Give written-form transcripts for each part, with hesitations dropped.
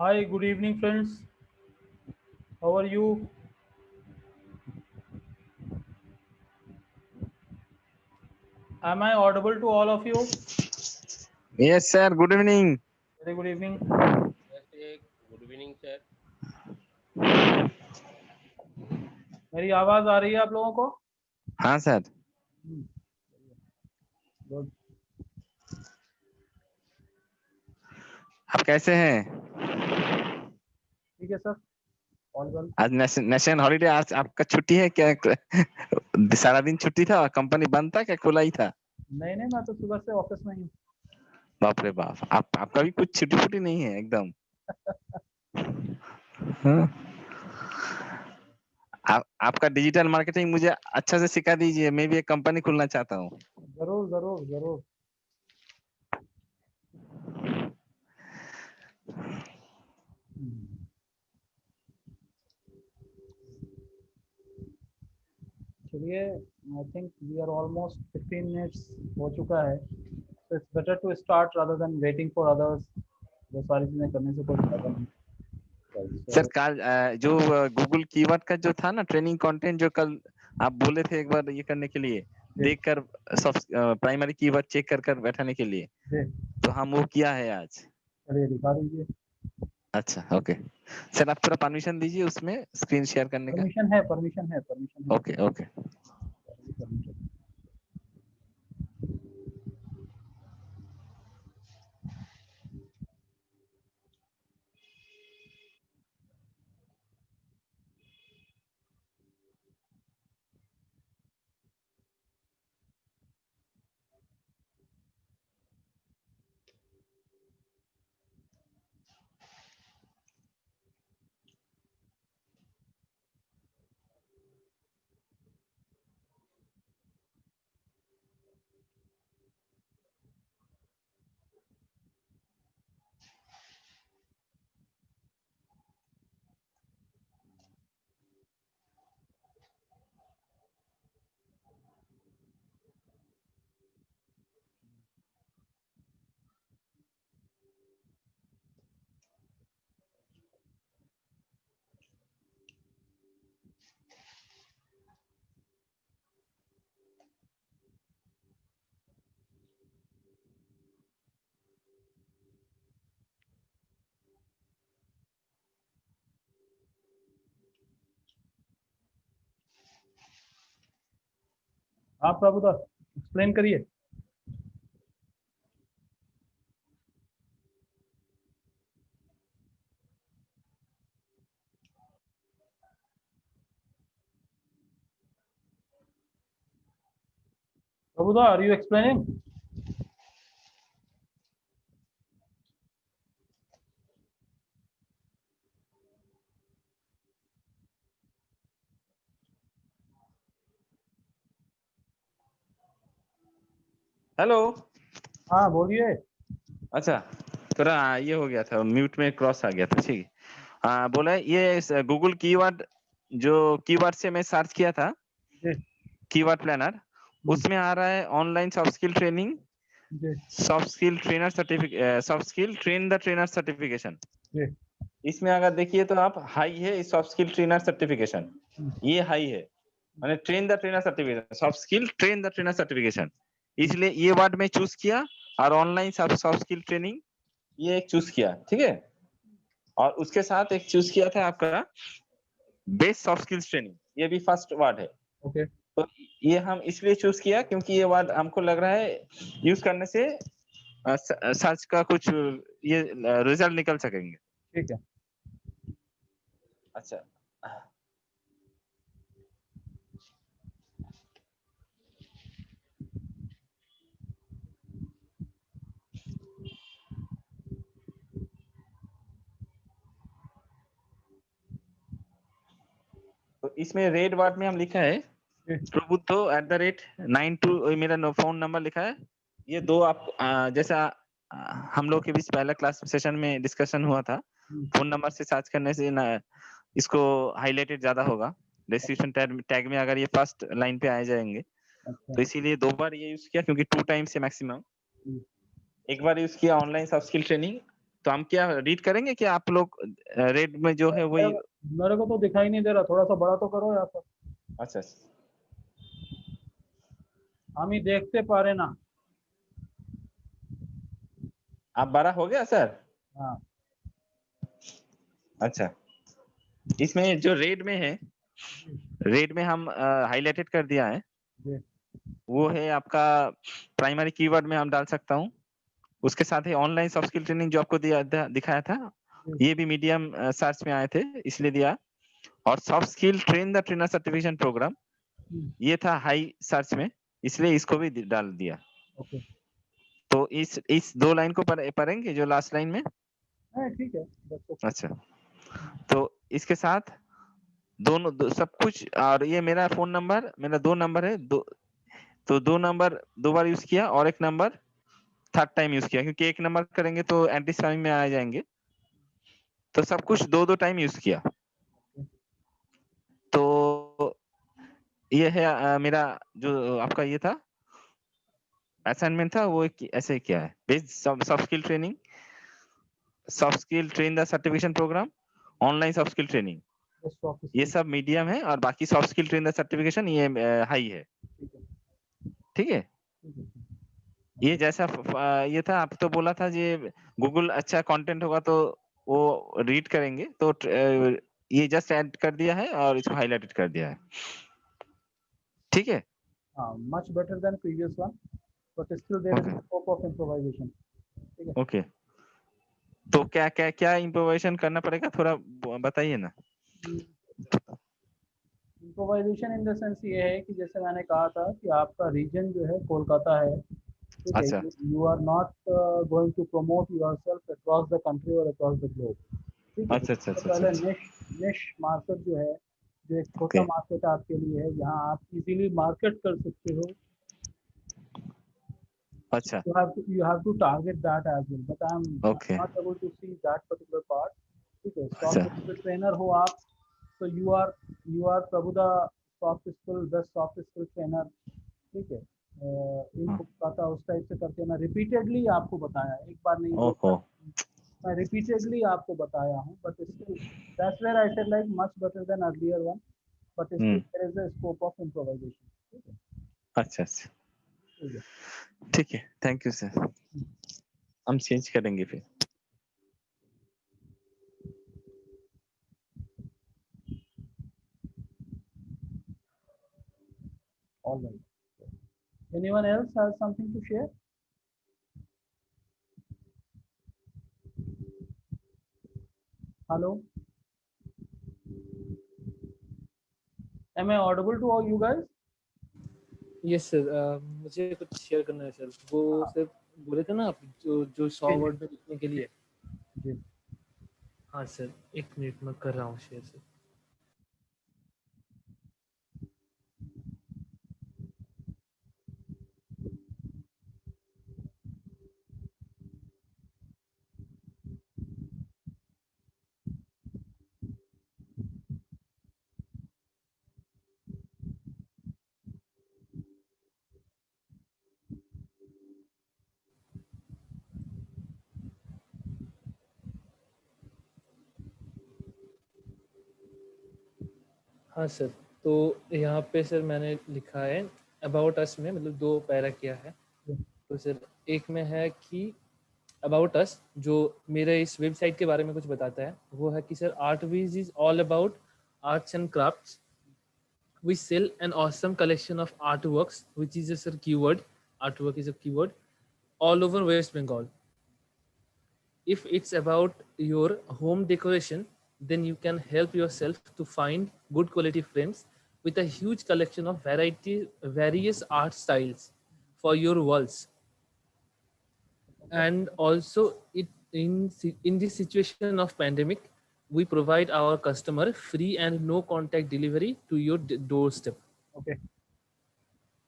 Hi, good evening, friends. How are you? Am I audible to all of you? Yes, sir. Good evening. Very good evening. Yes, good evening, sir. मेरी आवाज आ रही है आप लोगों को? हाँ sir. Good. आप कैसे हैं? ठीक है सर। All well. आज नेशनल हॉलीडे, आज आपका छुट्टी है क्या? सारा दिन छुट्टी था? कंपनी बंद था क्या खुला ही था? नहीं नहीं, मैं तो सुबह से ऑफिस में ही हूँ। बाप रे बाप, आपका भी कुछ छुट्टी फुट्टी नहीं है एकदम? हाँ? आपका डिजिटल मार्केटिंग मुझे अच्छा से सिखा दीजिए, मैं भी एक कंपनी खोलना चाहता हूँ। जरूर जरूर जरूर। चलिए, I think we are almost 15 minutes हो चुका है, तो it's better to start rather than waiting for others. वो सारी चीजें करने से कोई फायदा नहीं। सर सो कल जो गूगल कीवर्ड का जो था ना ट्रेनिंग कंटेंट, जो कल आप बोले थे एक बार ये करने के लिए, जी देखकर सब प्राइमरी कीवर्ड चेक कर कर बैठाने के लिए, जी, तो हम वो किया है आज। चलिए दिखा दीजिए। अच्छा, ओके। सर आप थोड़ा परमिशन दीजिए उसमें स्क्रीन शेयर करने का। परमिशन है, परमिशन है, परमिशन है। Okay okay. परमिशन। आप प्रभुदा एक्सप्लेन करिए। प्रभुदा, आर यू एक्सप्लेनिंग? हेलो। हाँ बोलिए। अच्छा, थोड़ा ये हो गया था, म्यूट में क्रॉस आ गया था। ठीक है। बोला ये गूगल कीवर्ड, जो कीवर्ड से मैं सर्च किया था, जी कीवर्ड प्लानर, हम्म, उसमें आ रहा है ऑनलाइन सॉफ्ट स्किल ट्रेनिंग, जी soft skill trainer certificate, soft skill train the trainer certification. जी इसमें अगर देखिए तो आप हाई है soft skill trainer certification, hmm, ये हाई है, मैंने train the trainer certification, soft skill train the trainer certification, hmm, इसलिए ये वर्ड में चूज किया। और ऑनलाइन सॉफ्ट स्किल ट्रेनिंग ये एक चूज किया, ठीक है। और उसके साथ एक चूज किया था आपका बेस्ट सॉफ्ट स्किल्स ट्रेनिंग, ये भी फर्स्ट वर्ड है। ओके तो ये हम इसलिए चूज किया क्योंकि ये वर्ड हमको लग रहा है यूज करने से सर्च का कुछ ये रिजल्ट निकल सकेंगे। ठीक है। अच्छा, तो इसमें रेड वर्ड में हम लिखा है जी प्रबुद्धो @92, मेरा फोन नंबर लिखा है। ये दो आप जैसा हम लोग के बीच पहला क्लास सेशन में डिस्कशन हुआ था, हम्म, फोन नंबर से सर्च करने से ना इसको हाईलाइटेड ज्यादा होगा डिस्क्रिप्शन टैग में, अगर ये फर्स्ट लाइन पे आ जाएंगे। अच्छा तो इसीलिए दो बार ये यूज किया, क्योंकि 2 टाइम से मैक्सिमम। हम्म, एक बार यूज किया ऑनलाइन सॉफ्ट स्किल ट्रेनिंग, तो हम क्या रीड करेंगे कि आप लोग रेड में जो है वही? मेरे को तो दिखाई नहीं दे रहा, थोड़ा सा बड़ा तो करो यहाँ पर, अच्छा हम ही देखते पा रहे ना। आप बड़ा हो गया सर? हाँ अच्छा, इसमें जो रेड में है, रेड में हम हाईलाइटेड कर दिया है, जी वो है आपका प्राइमरी कीवर्ड में हम डाल सकता हूँ। उसके साथ ही ऑनलाइन सॉफ्ट स्किल ट्रेनिंग जो आपको दिखाया था, जी ये भी मीडियम सर्च में आए थे इसलिए दिया। और soft skill train the trainer certification program, ये था हाई सर्च में, इसलिए इसको भी डाल दिया। ओके। तो इस 2 लाइन को पढ़ेंगे जो लास्ट लाइन में। हाँ ठीक है, that's okay। अच्छा, तो इसके साथ सब कुछ, और ये मेरा फोन नंबर, मेरा 2 नंबर है, तो 2 नंबर 2 बार यूज किया और 1 नंबर थर्ड टाइम यूज किया, क्योंकि 1 नंबर करेंगे तो एंटी स्पैमिंग में आ जाएंगे, तो सब कुछ 2-2 टाइम यूज किया। तो ये है मेरा जो आपका ये था असाइनमेंट था, वो ऐसे किया है। Based soft skill training, soft skill train the certification program, online soft skill training, Just office ये की, सब मीडियम है, और बाकी soft skill train the certification ये हाई है। ठीक है ठीक है, ठीक है। ये जैसा ये था, आप तो बोला था ये गूगल अच्छा कंटेंट होगा तो वो रीड करेंगे, तो ये जस्ट ऐड कर दिया है और इसको हाईलाइटेड कर दिया है। ठीक है, हाँ, much better than previous one, but still there is okay a scope of improvisation। ठीक है। ओके। तो क्या क्या क्या इम्प्रोवाइजेशन करना पड़ेगा, थोड़ा बताइए ना। इम्प्रोवाइजेशन इन द सेंस ये है कि जैसे मैंने कहा था कि आपका रीजन जो है कोलकाता है, ठीक है, अच्छा you are not going to promote yourself across the country और अक्रॉस द ग्लोब। ठीक है, अच्छा अच्छा सबसे अच्छा अच्छा पहले अच्छा। निश निश मार्केट जो है, जो एक छोटा ओके मार्केट आपके लिए है, जहां आप इजीली मार्केट कर सकते हो। अच्छा You have to target that as well, but I'm okay not able to see that particular part। ठीक है, अच्छा सॉफ्ट स्किल ट्रेनर हो आप, तो यू आर प्रभुदा soft skill, best soft skill trainer. ठीक है, हाँ, इनको पता उस टाइप से करके मैं रिपीटेडली आपको बताया, एक बार नहीं, 2 ओहो बार, मैं रिपीटेडली आपको बताया हूँ, but still that's where I said like much better than earlier one, but still there is a scope of improvisation. ठीक है अच्छा अच्छा, ठीक है। ठीक है, थैंक यू सर, हम चेंज करेंगे फिर। All right, anyone else has something to share? Hello, am I audible to all you guys? Yes sir, मुझे कुछ शेयर करना है सर। वो हाँ सर बोले थे ना आप, जो जो 100 जी वर्ड में लिखने के लिए। जी। हाँ सर, 1 मिनट में कर रहा हूँ शेयर सर। हाँ सर, तो यहाँ पे सर मैंने लिखा है अबाउट अस में, मतलब 2 पैरा किया है। तो सर एक में है कि अबाउट अस, जो मेरे इस वेबसाइट के बारे में कुछ बताता है, वो है कि sir Artvees is all about arts and crafts. We sell an awesome collection of artworks, which is a sir keyword. Artwork is a keyword all over West Bengal. If it's about your home decoration, then you can help yourself to find good quality frames with a huge collection of various art styles for your walls. And also, in this situation of pandemic, we provide our customer free and no contact delivery to your doorstep. Okay।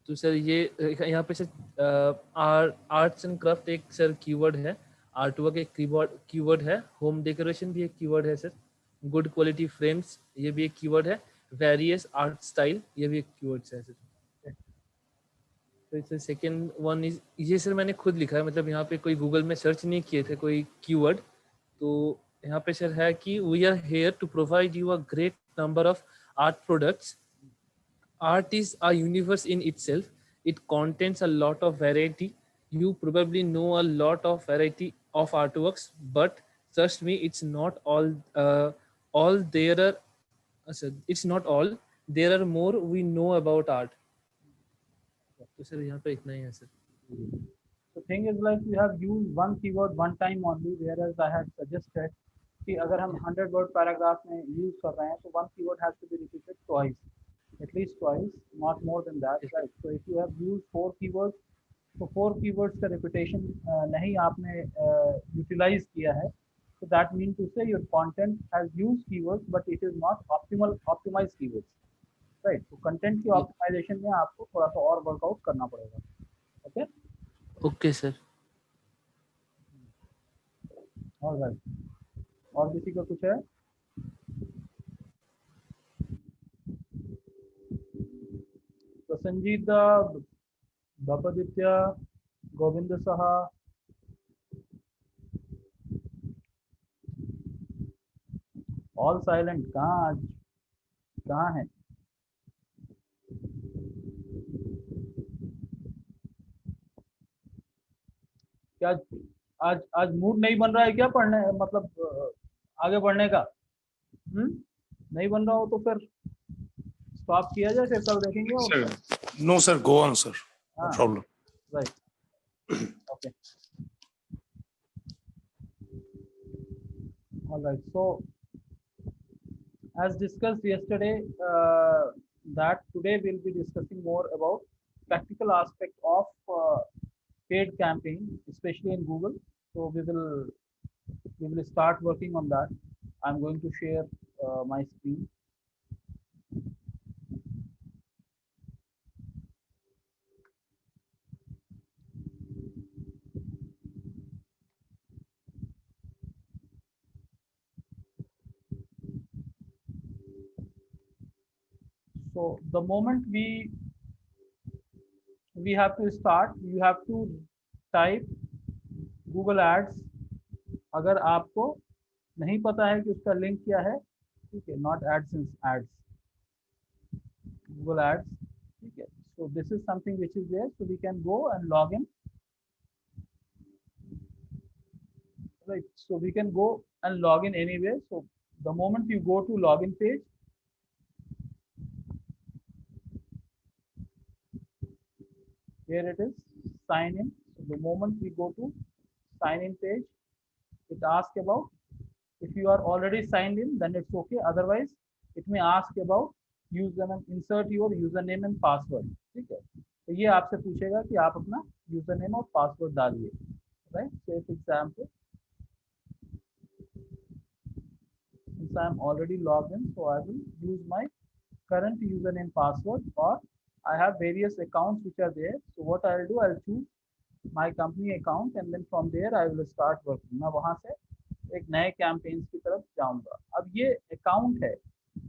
तो sir ये यहाँ पे sir arts and craft एक sir keyword है, art work एक keyword है, home decoration भी एक कीवर्ड है सर, गुड क्वालिटी फ्रेम्स ये भी एक कीवर्ड है, वेरियस आर्ट स्टाइल ये भी एक कीवर्ड है सर। तो सर सेकेंड वन इज, ये सर मैंने खुद लिखा है, मतलब यहाँ पे कोई गूगल में सर्च नहीं किए थे कोई कीवर्ड, तो यहाँ पे सर है कि we are here to provide you a great number of art products. Art is a universe in itself. It contains a lot of variety. You probably know a lot of variety of artworks, but trust me, it's not all. All there are. It's not all. There are more we know about art. तो sir यहाँ पे इतना ही है sir. The thing is like you have used one keyword one time only, whereas I had suggested कि अगर हम 100 word paragraph में use कर रहे हैं तो one keyword has to be repeated twice, at least twice, not more than that, right? So if you have used 4 keywords, तो 4 keywords का repetition नहीं आपने utilize किया है, so that means to say your content has used keywords but it is not optimized keywords, right? तो content की optimization में आपको थोड़ा सा और workout करना पड़ेगा. Okay? Okay sir. All right. और किसी का कुछ है? प्रसन्नजीत दा, बापादित्य, गोविंद सहा, ऑल साइलेंट. कहाँ आज कहाँ है? क्या आज आज मूड नहीं बन रहा है क्या पढ़ने, मतलब आगे बढ़ने का? नहीं बन रहा हो तो फिर स्टॉप किया जाए, फिर कल देखेंगे. Sir, no sir, go on sir. No problem. Right. Okay. All right. So, as discussed yesterday, that today we'll be discussing more about practical aspect of paid campaign, especially in Google. So we will start working on that. I'm going to share my screen. So the moment we have to start, you have to type Google Ads. अगर आपको नहीं पता है कि उसका link क्या है, ठीक है, not AdSense, ads, Google Ads, ठीक है. So this is something which is there, so we can go and log in, right? So we can go and log in anywhere. So the moment you go to login page, here it is, sign in. So the moment we go to sign in page, it asks about, if you are already signed in then it's okay, otherwise it may ask about username, insert your username and password, ठीक है. तो ये आपसे पूछेगा कि आप अपना username और पासवर्ड डालिए, right. So for example, since I am already logged in, so I will use my current username password, or I have various accounts which are there. So what I'll do, I'll choose my company account and then from there I will start working. मैं वहां से एक नए campaigns की तरफ जाऊंगा. अब ये अकाउंट है,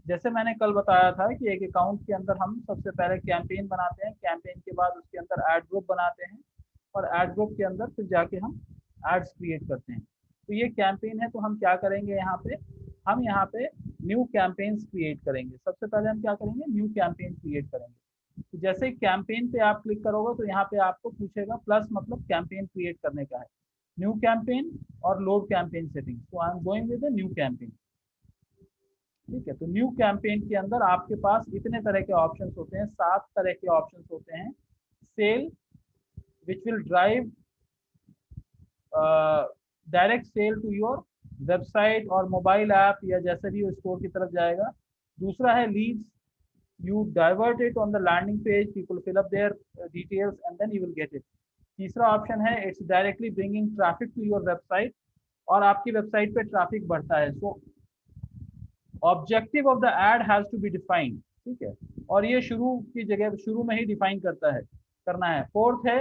जैसे मैंने कल बताया था कि एक अकाउंट के अंदर हम सबसे पहले कैंपेन बनाते हैं, कैंपेन के बाद उसके अंदर एड ग्रुप बनाते हैं और एड ग्रुप के अंदर फिर जाके हम एड्स क्रिएट करते हैं. तो ये कैंपेन है, तो हम क्या करेंगे यहाँ पे, हम यहाँ पे न्यू कैंपेन्स क्रिएट करेंगे. सबसे पहले हम क्या करेंगे, न्यू कैंपेन क्रिएट करेंगे. तो जैसे कैंपेन पे आप क्लिक करोगे तो यहाँ पे आपको पूछेगा प्लस, मतलब कैंपेन क्रिएट करने का है, न्यू कैंपेन और लोड कैंपेन सेटिंग. तो I am going with new campaign, ठीक है. तो न्यू कैंपेन के अंदर आपके पास इतने तरह के ऑप्शंस होते हैं, 7 तरह के ऑप्शंस होते हैं. Sale which will drive direct sale to your website और मोबाइल ऐप या जैसे भी स्टोर की तरफ जाएगा. दूसरा है leads, you divert it on the landing page, people fill up their details and then you will get it. तीसरा ऑप्शन है it's directly bringing traffic to your website, और आपकी वेबसाइट पे ट्रैफिक बढ़ता है. So objective of the ad has to be defined, ठीक है, और ये शुरू की जगह शुरू में ही डिफाइन करना है. फोर्थ है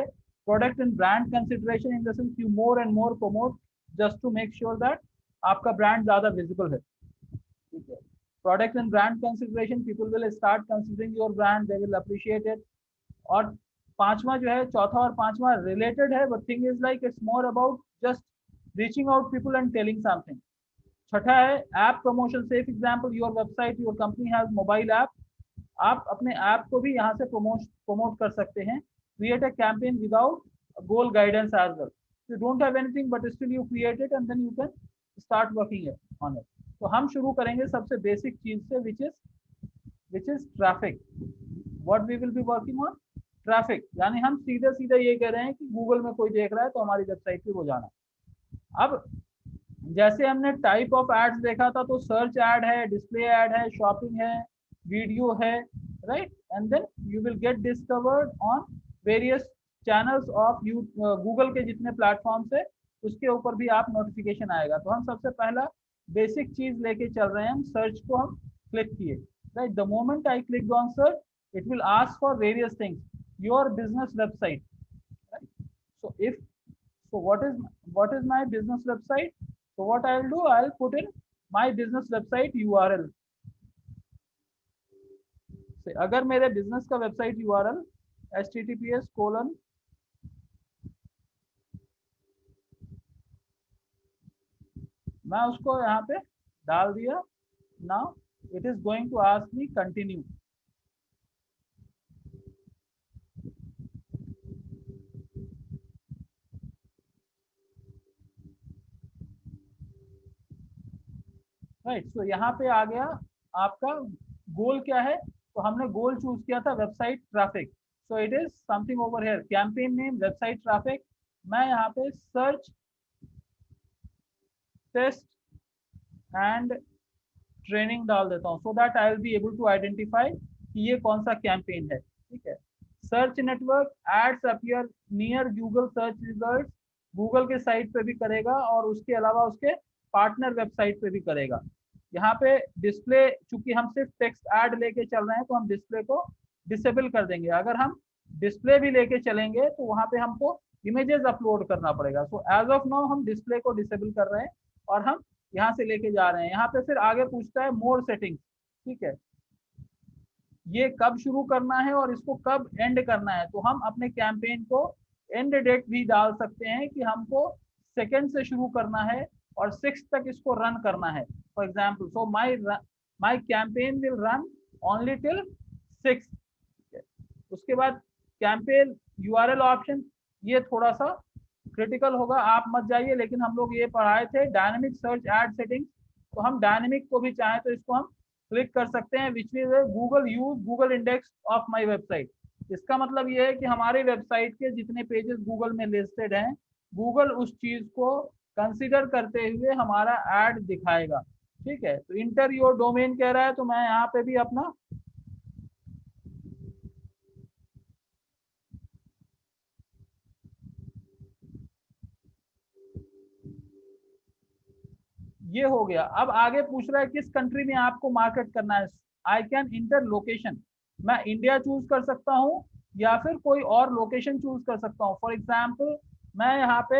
product and brand consideration, in the sense you more and more promote just to make sure that आपका ब्रांड ज्यादा विजिबल है, ठीक है. Product and brand consideration, people will start considering your brand, they will appreciate it. और पांचवा जो है, चौथा और पांचवा related है, but thing is like it's more about just reaching out people and telling something. छठा है app promotion. Safe example, your website, your company has mobile app, आप अपने ऐप को भी यहाँ से प्रमोट कर सकते हैं। Create a campaign without goal guidance as well, you don't have anything but still you create it and then you can start working on it. तो हम शुरू करेंगे सबसे बेसिक चीज से, which is traffic. What we will be working on? Traffic. यानी हम सीधे सीधे ये कह रहे हैं कि गूगल में कोई देख रहा है तो हमारी वेबसाइट पे वो जाना। अब जैसे हमने टाइप ऑफ एड्स देखा था, तो सर्च एड है, डिस्प्ले एड है, शॉपिंग है, वीडियो है, right, and then you will get discovered on various channels of Google के जितने प्लेटफॉर्म्स है उसके ऊपर भी आप नोटिफिकेशन आएगा। तो हम सबसे पहला बेसिक चीज लेके चल रहे हैं, हम सर्च को हम क्लिक किए, right. The moment I click on search, it will ask for various things, your business website, right? So what is my business website? So what I'll do, I'll put in my business website URL. से अगर मेरे business का website URL https:// मैं उसको यहाँ पे डाल दिया। Now it is going to ask me continue. Right, so यहाँ पे आ गया आपका गोल क्या है। तो हमने गोल चूज किया था website traffic, so it is something over here, campaign name website traffic. मैं यहाँ पे सर्च टेस्ट एंड ट्रेनिंग डाल देता हूँ, so that I will be able to identify कि ये कौन सा कैंपेन है, ठीक है। Search network, ads appear near Google search result, Google के साइट पे भी करेगा और उसके अलावा उसके पार्टनर वेबसाइट पे भी करेगा। यहाँ पे डिस्प्ले, चूंकि हम सिर्फ टेक्स्ट ऐड लेके चल रहे हैं तो हम डिस्प्ले को डिसेबल कर देंगे। अगर हम डिस्प्ले भी लेके चलेंगे तो वहाँ पे हमको इमेजेस अपलोड करना पड़ेगा। सो एज ऑफ नाउ हम डिस्प्ले को डिसेबल कर रहे हैं और हम यहाँ से लेके जा रहे हैं। यहाँ पे फिर आगे पूछता है मोर सेटिंग्स, ठीक है, ये कब शुरू करना है और इसको कब एंड करना है। तो हम अपने कैंपेन को एंड डेट भी डाल सकते हैं कि हमको 2 से शुरू करना है और 6 तक इसको रन करना है। For example, so my campaign will run only till 6। उसके बाद कैंपेन URL ऑप्शन, ये थोड़ा सा क्रिटिकल होगा, आप मत जाइए, लेकिन हम लोग ये पढ़ाए थे डायनेमिक सर्च एड सेटिंग। तो हम डायनेमिक को भी चाहें तो इसको हम क्लिक कर सकते हैं, which is Google use Google index of my website. इसका मतलब ये है कि हमारे वेबसाइट के जितने पेजेस गूगल में लिस्टेड हैं, गूगल उस चीज को कंसीडर करते हुए हमारा एड दिखाएगा, ठीक है। तो इंटर योर डोमेन कह रहा है, तो मैं यहाँ पे भी अपना ये हो गया। अब आगे पूछ रहा है किस कंट्री में आपको मार्केट करना है। आई कैन इंटर लोकेशन, मैं इंडिया चूज कर सकता हूँ या फिर कोई और लोकेशन चूज कर सकता हूँ। फॉर एग्जाम्पल, मैं यहाँ पे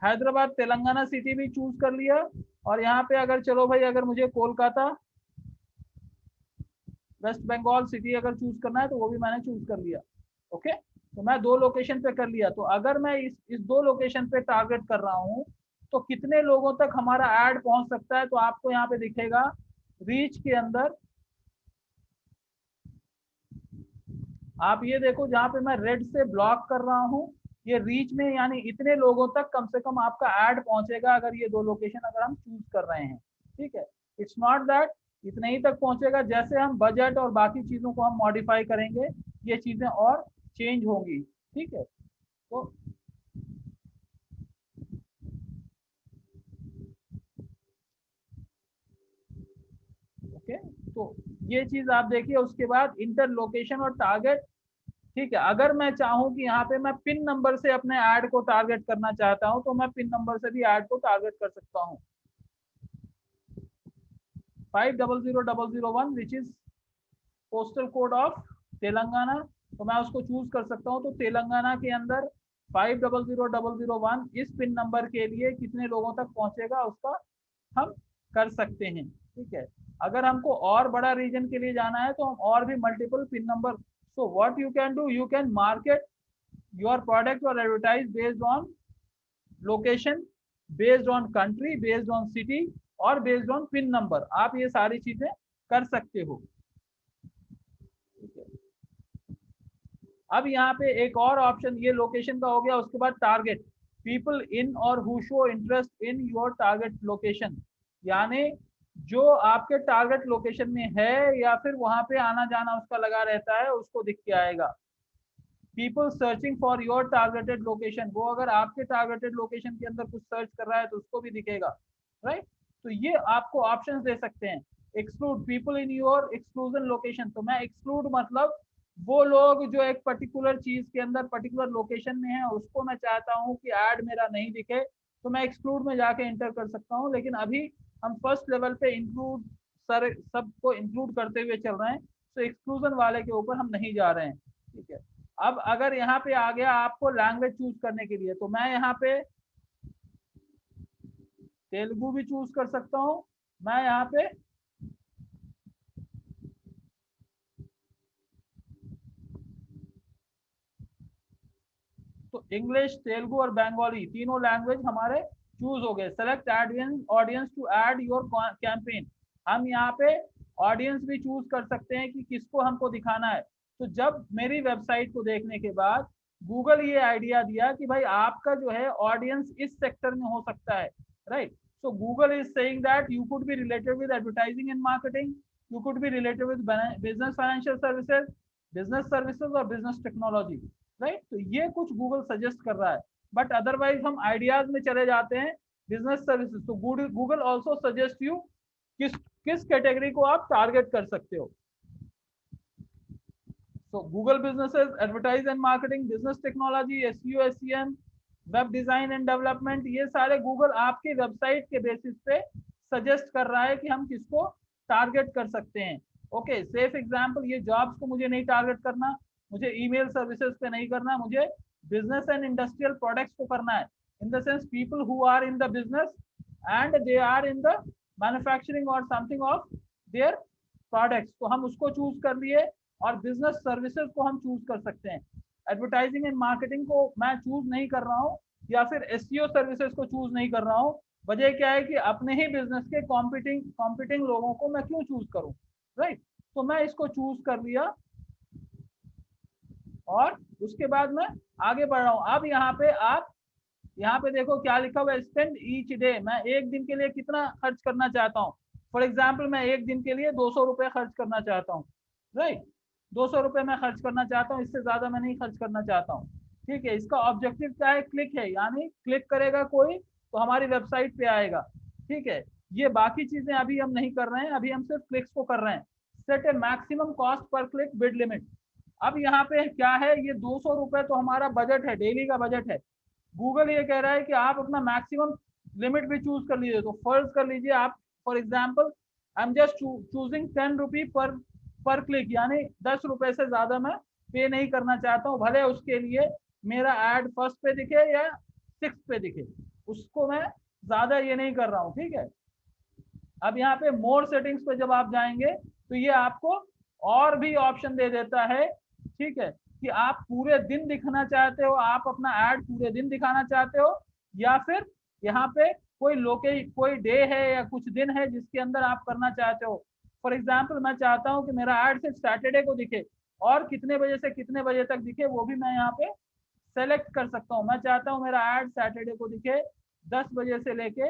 हैदराबाद तेलंगाना सिटी भी चूज कर लिया, और यहाँ पे अगर चलो भाई अगर मुझे कोलकाता वेस्ट बंगाल सिटी अगर चूज करना है तो वो भी मैंने चूज कर लिया। ओके, तो मैं 2 लोकेशन पे कर लिया। तो अगर मैं इस 2 लोकेशन पे टारगेट कर रहा हूँ तो कितने लोगों तक हमारा ऐड पहुंच सकता है। तो आपको यहाँ पे दिखेगा रीच के अंदर, आप ये देखो जहाँ पे मैं रेड से ब्लॉक कर रहा हूँ, ये रीच में यानी इतने लोगों तक कम से कम आपका ऐड पहुंचेगा अगर ये 2 लोकेशन अगर हम चूज कर रहे हैं, ठीक है। इट्स नॉट दैट इतने ही तक पहुंचेगा, जैसे हम बजट और बाकी चीजों को हम मॉडिफाई करेंगे ये चीजें और चेंज होंगी, ठीक है। तो ओके, तो ये चीज आप देखिए। उसके बाद इंटर लोकेशन और टारगेट, ठीक है। अगर मैं चाहूँ कि यहाँ पे मैं पिन नंबर से अपने ऐड को टारगेट करना चाहता हूँ तो मैं पिन नंबर से भी ऐड को टारगेट कर सकता हूँ। 500001 which is postal code of Telangana, तो मैं उसको चूज कर सकता हूँ। तो तेलंगाना के अंदर 500001 इस पिन नंबर के लिए कितने लोगों तक पहुंचेगा उसका हम कर सकते हैं, ठीक है। अगर हमको और बड़ा रीजन के लिए जाना है तो हम और भी multiple pin number, so what you can do, you can market your product or advertise based on location, based on country, based on city और बेस्ड ऑन पिन नंबर, आप ये सारी चीजें कर सकते हो। अब यहाँ पे एक और ऑप्शन, ये लोकेशन का हो गया। उसके बाद टारगेट, पीपल इन और who show interest in your target location, यानी जो आपके टारगेट लोकेशन में है या फिर वहां पे आना जाना उसका लगा रहता है, उसको दिख के आएगा। People searching for your targeted location, वो अगर आपके टारगेटेड लोकेशन के अंदर कुछ सर्च कर रहा है तो उसको भी दिखेगा, राइट। तो ये आपको ऑप्शंस दे सकते हैं। Exclude people in your exclusion location, तो मैं एक्सक्लूड मतलब वो लोग जो एक पर्टिकुलर चीज के अंदर पर्टिकुलर लोकेशन में है, उसको मैं चाहता हूँ कि ऐड मेरा नहीं दिखे, तो मैं एक्सक्लूड में जाके इंटर कर सकता हूँ। लेकिन अभी हम फर्स्ट लेवल पे इंक्लूड सर सबको इंक्लूड करते हुए चल रहे हैं, तो एक्सक्लूजन वाले के ऊपर हम नहीं जा रहे हैं, ठीक है। अब अगर यहाँ पे आ गया आपको लैंग्वेज चूज करने के लिए, तो मैं यहाँ पे तेलुगु भी चूज कर सकता हूँ। मैं यहाँ पे तो इंग्लिश, तेलुगु और बंगाली तीनों लैंग्वेज हमारे चूज हो गए। Select audience to add your campaign, हम यहाँ पे ऑडियंस भी चूज कर सकते हैं कि किसको हमको दिखाना है। तो जब मेरी वेबसाइट को देखने के बाद गूगल ये आइडिया दिया कि भाई आपका जो है ऑडियंस इस सेक्टर में हो सकता है, right. So Google is saying that you could be related with advertising and marketing, you could be related with business financial services और बिजनेस टेक्नोलॉजी, राइट। तो ये कुछ गूगल सजेस्ट कर रहा है, बट अदरवाइज हम आइडियाज में चले जाते हैं बिजनेस सर्विसेज। तो गूगल ऑल्सो सजेस्ट यू किस कैटेगरी को आप टारगेट कर सकते हो। So Google businesses, advertise and marketing, business technology, SEO, SEM, web design and development, ये सारे गूगल आपके वेबसाइट के बेसिस पे सजेस्ट कर रहा है कि हम किसको टारगेट कर सकते हैं। ओके, सेफ एग्जांपल, ये जॉब्स को मुझे नहीं टारगेट करना, मुझे ईमेल सर्विसेज पे नहीं करना, मुझे बिजनेस एंड इंडस्ट्रियल प्रोडक्ट्स को करना है। In the sense people who are in the business and they are in the manufacturing और समथिंग ऑफ देयर प्रोडक्ट्स, तो हम उसको चूज कर लिए। और बिजनेस सर्विसेज को हम चूज कर सकते हैं। एडवर्टाइजिंग एंड मार्केटिंग को मैं चूज नहीं कर रहा हूँ, या फिर एसईओ सर्विसेज को चूज नहीं कर रहा हूँ। वजह क्या है कि अपने ही बिजनेस के कॉम्पिटिंग लोगों को मैं क्यों चूज करूँ, राइट। तो मैं इसको चूज कर लिया और उसके बाद मैं आगे बढ़ रहा हूँ। अब यहाँ पे देखो क्या लिखा हुआ है, स्पेंड ईच डे, मैं एक दिन के लिए कितना खर्च करना चाहता हूँ। फॉर एग्जाम्पल मैं एक दिन के लिए 200 रुपये खर्च करना चाहता हूँ, राइट। 200 रुपये मैं खर्च करना चाहता हूँ, इससे ज्यादा मैं नहीं खर्च करना चाहता हूँ, ठीक है। इसका ऑब्जेक्टिव क्या है, क्लिक है, यानी क्लिक करेगा कोई तो हमारी वेबसाइट पे आएगा, ठीक है। ये बाकी चीजें अभी हम नहीं कर रहे हैं, अभी हम सिर्फ क्लिक्स को कर रहे हैं। सेट ए maximum cost per click bid limit, अब यहाँ पे क्या है, ये 200 रुपये तो हमारा बजट है, डेली का बजट है। गूगल ये कह रहा है कि आप अपना मैक्सिमम लिमिट भी चूज कर लीजिए। तो फर्ज कर लीजिए आप, for example I am just choosing 10 रुपी पर क्लिक, यानी 10 रुपए से ज्यादा मैं पे नहीं करना चाहता हूँ, भले उसके लिए मेरा एड फर्स्ट पे दिखे या 6th पे दिखे, उसको मैं ज्यादा ये नहीं कर रहा हूँ, ठीक है। अब यहाँ पे मोर सेटिंग्स पे जब आप जाएंगे तो ये आपको और भी ऑप्शन दे देता है, ठीक है, कि आप पूरे दिन दिखाना चाहते हो, आप अपना एड पूरे दिन दिखाना चाहते हो, या फिर यहाँ पे कोई डे है या कुछ दिन है जिसके अंदर आप करना चाहते हो। फॉर एग्जाम्पल मैं चाहता हूँ कि मेरा एड सिर्फ सैटरडे को दिखे और कितने बजे से कितने बजे तक दिखे, वो भी मैं यहाँ पे सेलेक्ट कर सकता हूँ। मैं चाहता हूँ मेरा एड सैटरडे को दिखे 10 बजे से लेके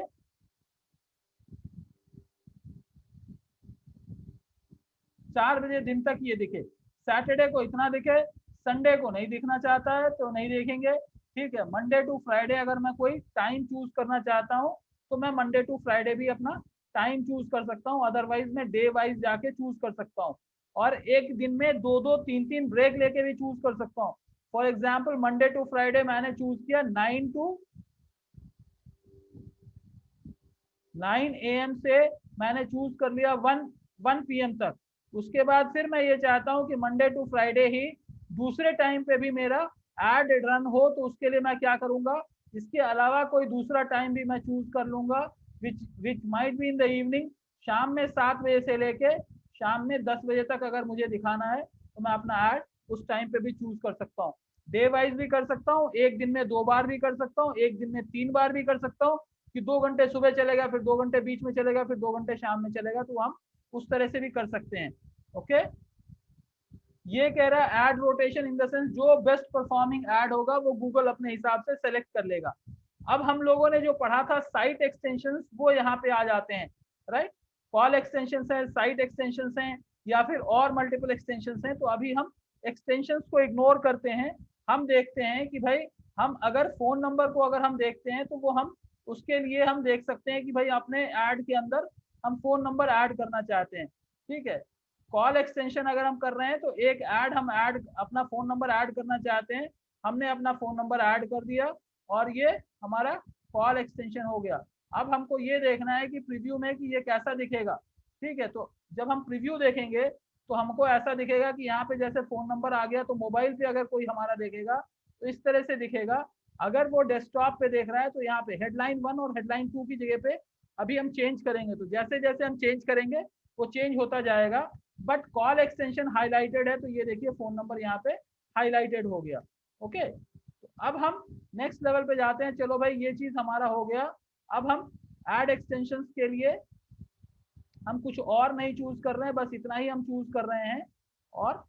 4 बजे दिन तक ये दिखे, सैटरडे को इतना दिखे, संडे को नहीं दिखना चाहता है तो नहीं देखेंगे, ठीक है। मंडे टू फ्राइडे अगर मैं कोई टाइम चूज करना चाहता हूँ तो मैं मंडे टू फ्राइडे भी अपना टाइम चूज कर सकता हूँ, अदरवाइज मैं डे वाइज जाके चूज कर सकता हूँ। और एक दिन में 2-2 3-3 ब्रेक लेके भी चूज कर सकता हूँ। For example Monday to Friday मैंने चूज किया 9 AM से मैंने चूज कर लिया 1 PM तक। उसके बाद फिर मैं ये चाहता हूँ कि मंडे टू फ्राइडे ही दूसरे टाइम पे भी मेरा एड रन हो, तो उसके लिए मैं क्या करूंगा, इसके अलावा कोई दूसरा टाइम भी मैं चूज कर लूंगा, which might be in the evening, शाम में 7 बजे से लेके शाम में 10 बजे तक अगर मुझे दिखाना है तो मैं अपना एड उस टाइम पे भी चूज कर सकता हूँ। डे वाइज भी कर सकता हूँ, एक दिन में 2 बार भी कर सकता हूँ, एक दिन में 3 बार भी कर सकता हूँ, कि 2 घंटे सुबह चलेगा, फिर 2 घंटे बीच में चलेगा, फिर 2 घंटे शाम में चलेगा, तो हम उस तरह से भी कर सकते हैं। ओके, ये कह रहा है ad rotation in the sense जो बेस्ट परफॉर्मिंग एड होगा वो गूगल अपने हिसाब से सेलेक्ट कर लेगा। अब हम लोगों ने जो पढ़ा था साइट एक्सटेंशंस, वो यहाँ पे आ जाते हैं, राइट। कॉल एक्सटेंशंस है, साइट एक्सटेंशंस हैं, या फिर और मल्टीपल एक्सटेंशंस हैं। तो अभी हम एक्सटेंशंस को इग्नोर करते हैं। हम देखते हैं कि भाई हम अगर फोन नंबर को अगर हम देखते हैं तो वो हम उसके लिए हम देख सकते हैं कि भाई अपने ऐड के अंदर हम फोन नंबर ऐड करना चाहते हैं, ठीक है। कॉल एक्सटेंशन अगर हम कर रहे हैं तो एक ऐड हम ऐड अपना फोन नंबर ऐड करना चाहते हैं, हमने अपना फोन नंबर ऐड कर दिया और ये हमारा कॉल एक्सटेंशन हो गया। अब हमको ये देखना है कि प्रीव्यू में कि ये कैसा दिखेगा, ठीक है। तो जब हम प्रीव्यू देखेंगे तो हमको ऐसा दिखेगा कि यहाँ पे जैसे फोन नंबर आ गया, तो मोबाइल पे अगर कोई हमारा देखेगा तो इस तरह से दिखेगा। अगर वो डेस्कटॉप पे देख रहा है तो यहाँ पे हेडलाइन 1 और हेडलाइन 2 की जगह पे अभी हम चेंज करेंगे। तो जैसे जैसे हम चेंज करेंगे वो चेंज होता जाएगा। बट कॉल एक्सटेंशन हाईलाइटेड है, तो ये देखिए फोन नंबर यहाँ पे हाईलाइटेड हो गया। ओके, तो अब हम नेक्स्ट लेवल पे जाते हैं। चलो भाई ये चीज हमारा हो गया। अब हम एड एक्सटेंशंस के लिए हम कुछ और नहीं चूज कर रहे हैं, बस इतना ही हम चूज कर रहे हैं और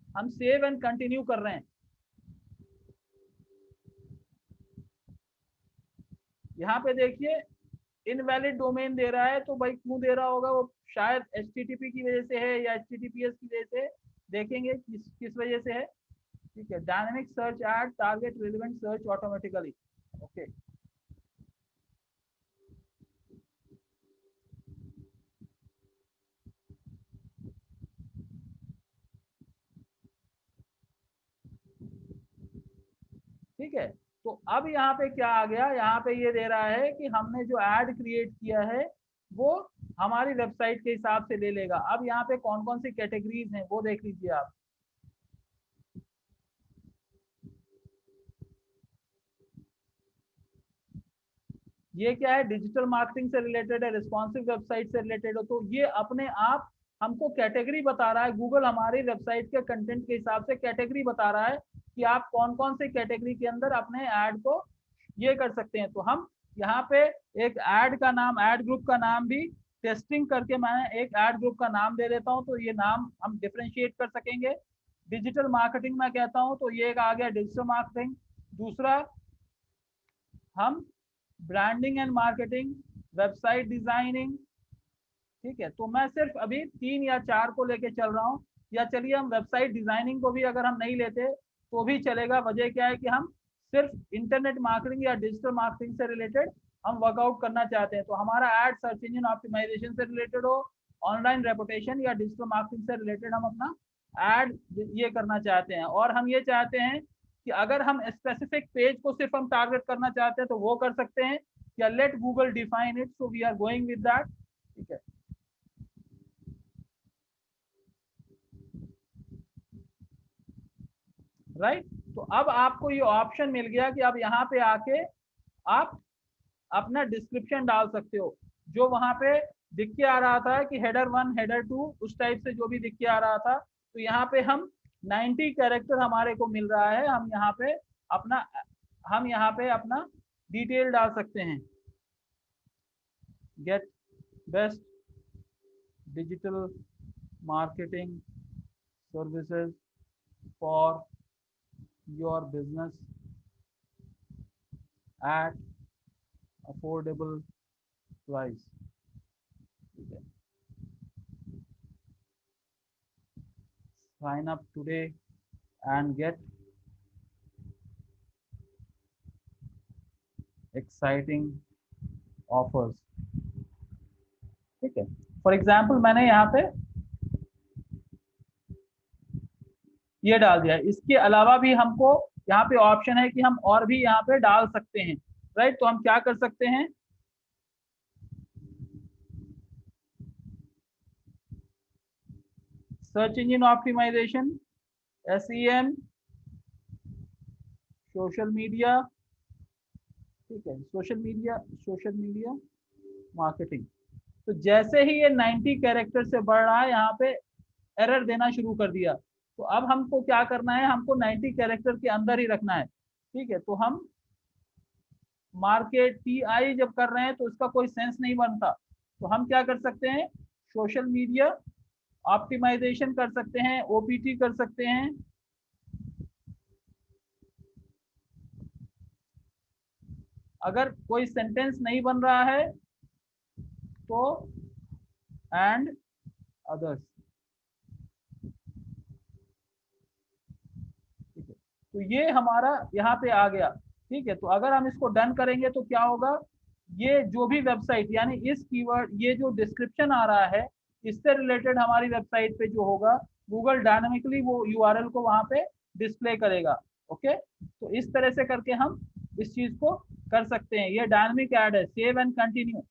हम सेव एंड कंटिन्यू कर रहे हैं। यहाँ पे देखिए इनवैलिड डोमेन दे रहा है, तो भाई क्यों दे रहा होगा, वो शायद HTTP की वजह से है या HTTPS की वजह से, देखेंगे किस वजह से है। ठीक है, dynamic search add target relevant search automatically. Okay, ठीक है। तो अब यहाँ पे क्या आ गया, यहाँ पे ये दे रहा है कि हमने जो ऐड क्रिएट किया है वो हमारी वेबसाइट के हिसाब से ले लेगा। अब यहाँ पे कौन कौन सी कैटेगरीज हैं वो देख लीजिए आप। ये क्या है, डिजिटल मार्केटिंग से रिलेटेड है, रिस्पॉन्सिव वेबसाइट से रिलेटेड हो, तो ये अपने आप हमको कैटेगरी बता रहा है। गूगल हमारी वेबसाइट के कंटेंट के हिसाब से कैटेगरी बता रहा है कि आप कौन कौन से कैटेगरी के अंदर अपने ऐड को ये कर सकते हैं। तो हम यहाँ पे एक ऐड का नाम, ऐड ग्रुप का नाम भी टेस्टिंग करके मैं एक ऐड ग्रुप का नाम दे देता हूँ, तो ये नाम हम डिफ्रेंशिएट कर सकेंगे। डिजिटल मार्केटिंग मैं कहता हूँ तो ये एक आ गया डिजिटल मार्केटिंग। दूसरा हम branding and marketing, website designing, ठीक है। तो मैं सिर्फ अभी 3 या 4 को लेके चल रहा हूँ, या चलिए हम वेबसाइट डिजाइनिंग को भी अगर हम नहीं लेते तो भी चलेगा। वजह क्या है कि हम सिर्फ इंटरनेट मार्केटिंग या डिजिटल मार्केटिंग से रिलेटेड हम वर्कआउट करना चाहते हैं। तो हमारा एड सर्च इंजन ऑप्टिमाइजेशन से रिलेटेड हो, ऑनलाइन रेपुटेशन या डिजिटल मार्केटिंग से रिलेटेड हम अपना एड ये करना चाहते हैं। और हम ये चाहते हैं कि अगर हम स्पेसिफिक पेज को सिर्फ हम टारगेट करना चाहते हैं तो वो कर सकते हैं, या let Google define it, so we are going with that. ठीक है, राइट। तो अब आपको ये ऑप्शन मिल गया कि अब यहाँ पे आके आप अपना डिस्क्रिप्शन डाल सकते हो। जो वहां पे दिख के आ रहा था कि हेडर 1 हेडर 2 उस टाइप से जो भी दिख के आ रहा था, तो यहाँ पे हम 90 कैरेक्टर हमारे को मिल रहा है। हम यहाँ पे अपना डिटेल डाल सकते हैं। Get best digital marketing services for your business at affordable price. ठीक है, sign up today and get exciting offers। ठीक है, फॉर एग्जाम्पल मैंने यहाँ पे ये डाल दिया। इसके अलावा भी हमको यहाँ पे ऑप्शन है कि हम और भी यहाँ पे डाल सकते हैं, राइट। तो हम क्या कर सकते हैं, search engine optimisation, SEM, social media, ठीक है, सोशल मीडिया मार्केटिंग। तो जैसे ही ये 90 कैरेक्टर से बढ़ रहा है, यहाँ पे एरर देना शुरू कर दिया। तो अब हमको क्या करना है, हमको 90 कैरेक्टर के अंदर ही रखना है। ठीक है, तो हम मार्केट TI जब कर रहे हैं तो इसका कोई सेंस नहीं बनता। तो हम क्या कर सकते हैं, सोशल मीडिया ऑप्टिमाइजेशन कर सकते हैं, OPT कर सकते हैं। अगर कोई सेंटेंस नहीं बन रहा है तो एंड अदर्स। ठीक है, तो ये हमारा यहाँ पे आ गया। ठीक है, तो अगर हम इसको डन करेंगे तो क्या होगा, ये जो भी वेबसाइट यानी इस कीवर्ड, ये जो डिस्क्रिप्शन आ रहा है इससे रिलेटेड हमारी वेबसाइट पे जो होगा, गूगल डायनामिकली वो URL को वहां पे डिस्प्ले करेगा। ओके, तो इस तरह से करके हम इस चीज को कर सकते हैं। ये डायनामिक ऐड है, सेव एंड कंटिन्यू।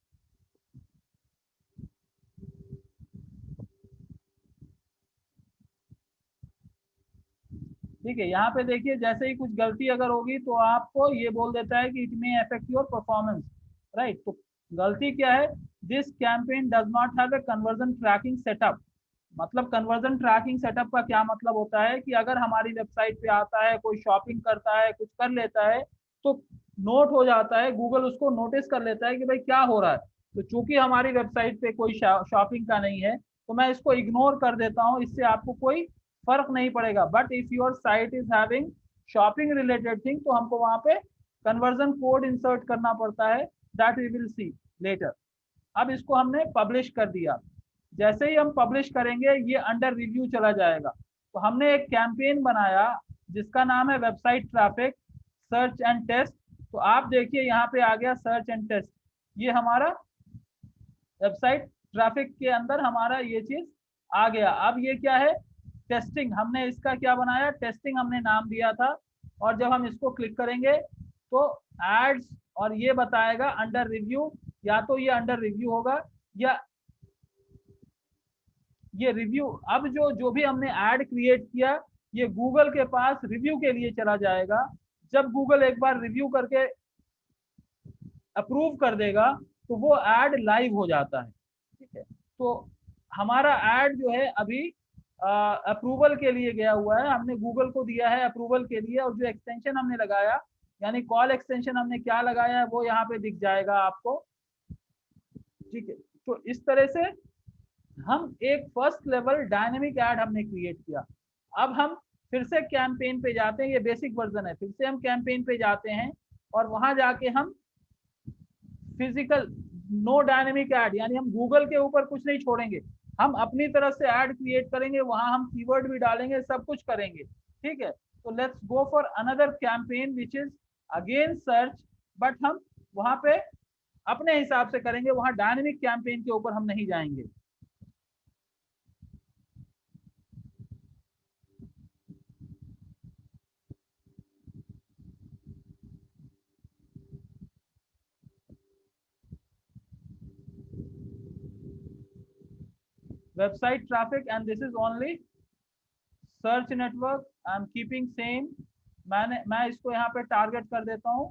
ठीक है, यहाँ पे देखिए जैसे ही कुछ गलती अगर होगी तो आपको ये बोल देता है कि it may affect your performance, right. तो गलती क्या है, this campaign does not have a conversion tracking setup. मतलब कन्वर्जन ट्रैकिंग सेटअप का क्या मतलब होता है कि अगर हमारी वेबसाइट पे आता है, कोई शॉपिंग करता है, कुछ कर लेता है, तो नोट हो जाता है, गूगल उसको नोटिस कर लेता है कि भाई क्या हो रहा है। तो चूंकि हमारी वेबसाइट पे कोई शॉपिंग का नहीं है तो मैं इसको इग्नोर कर देता हूँ, इससे आपको कोई फर्क नहीं पड़ेगा। But if your site is having shopping related thing तो हमको वहां पे कन्वर्जन कोड इंसर्ट करना पड़ता है, that we will see later. अब इसको हमने पब्लिश कर दिया। जैसे ही हम पब्लिश करेंगे ये अंडर रिव्यू चला जाएगा। तो हमने एक कैंपेन बनाया जिसका नाम है website traffic search and test. तो आप देखिए यहाँ पे आ गया सर्च एंड टेस्ट, ये हमारा वेबसाइट ट्रैफिक के अंदर हमारा ये चीज आ गया। अब ये क्या है, टेस्टिंग। हमने इसका क्या बनाया, टेस्टिंग हमने नाम दिया था। और जब हम इसको क्लिक करेंगे तो एड्स और ये बताएगा अंडर रिव्यू, या तो ये अंडर रिव्यू होगा या ये रिव्यू। अब जो जो भी हमने ऐड क्रिएट किया ये गूगल के पास रिव्यू के लिए चला जाएगा। जब गूगल एक बार रिव्यू करके अप्रूव कर देगा तो वो ऐड लाइव हो जाता है। ठीक है, तो हमारा ऐड जो है अभी अप्रूवल के लिए गया हुआ है, हमने गूगल को दिया है अप्रूवल के लिए। और जो एक्सटेंशन हमने लगाया यानी कॉल एक्सटेंशन हमने क्या लगाया है वो यहाँ पे दिख जाएगा आपको। ठीक है, तो इस तरह से हम एक फर्स्ट लेवल डायनेमिक ऐड हमने क्रिएट किया। अब हम फिर से कैंपेन पे जाते हैं, ये बेसिक वर्जन है। फिर से हम कैंपेन पे जाते हैं और वहां जाके हम फिजिकल नो डायनेमिक ऐड यानी हम गूगल के ऊपर कुछ नहीं छोड़ेंगे, हम अपनी तरफ से ऐड क्रिएट करेंगे, वहां हम कीवर्ड भी डालेंगे, सब कुछ करेंगे। ठीक है, तो let's go for another campaign which is again search, but हम वहां पे अपने हिसाब से करेंगे, वहां डायनेमिक कैंपेन के ऊपर हम नहीं जाएंगे। website traffic and this is only search network I am keeping same। मैं इसको यहाँ पे टारगेट कर देता हूँ,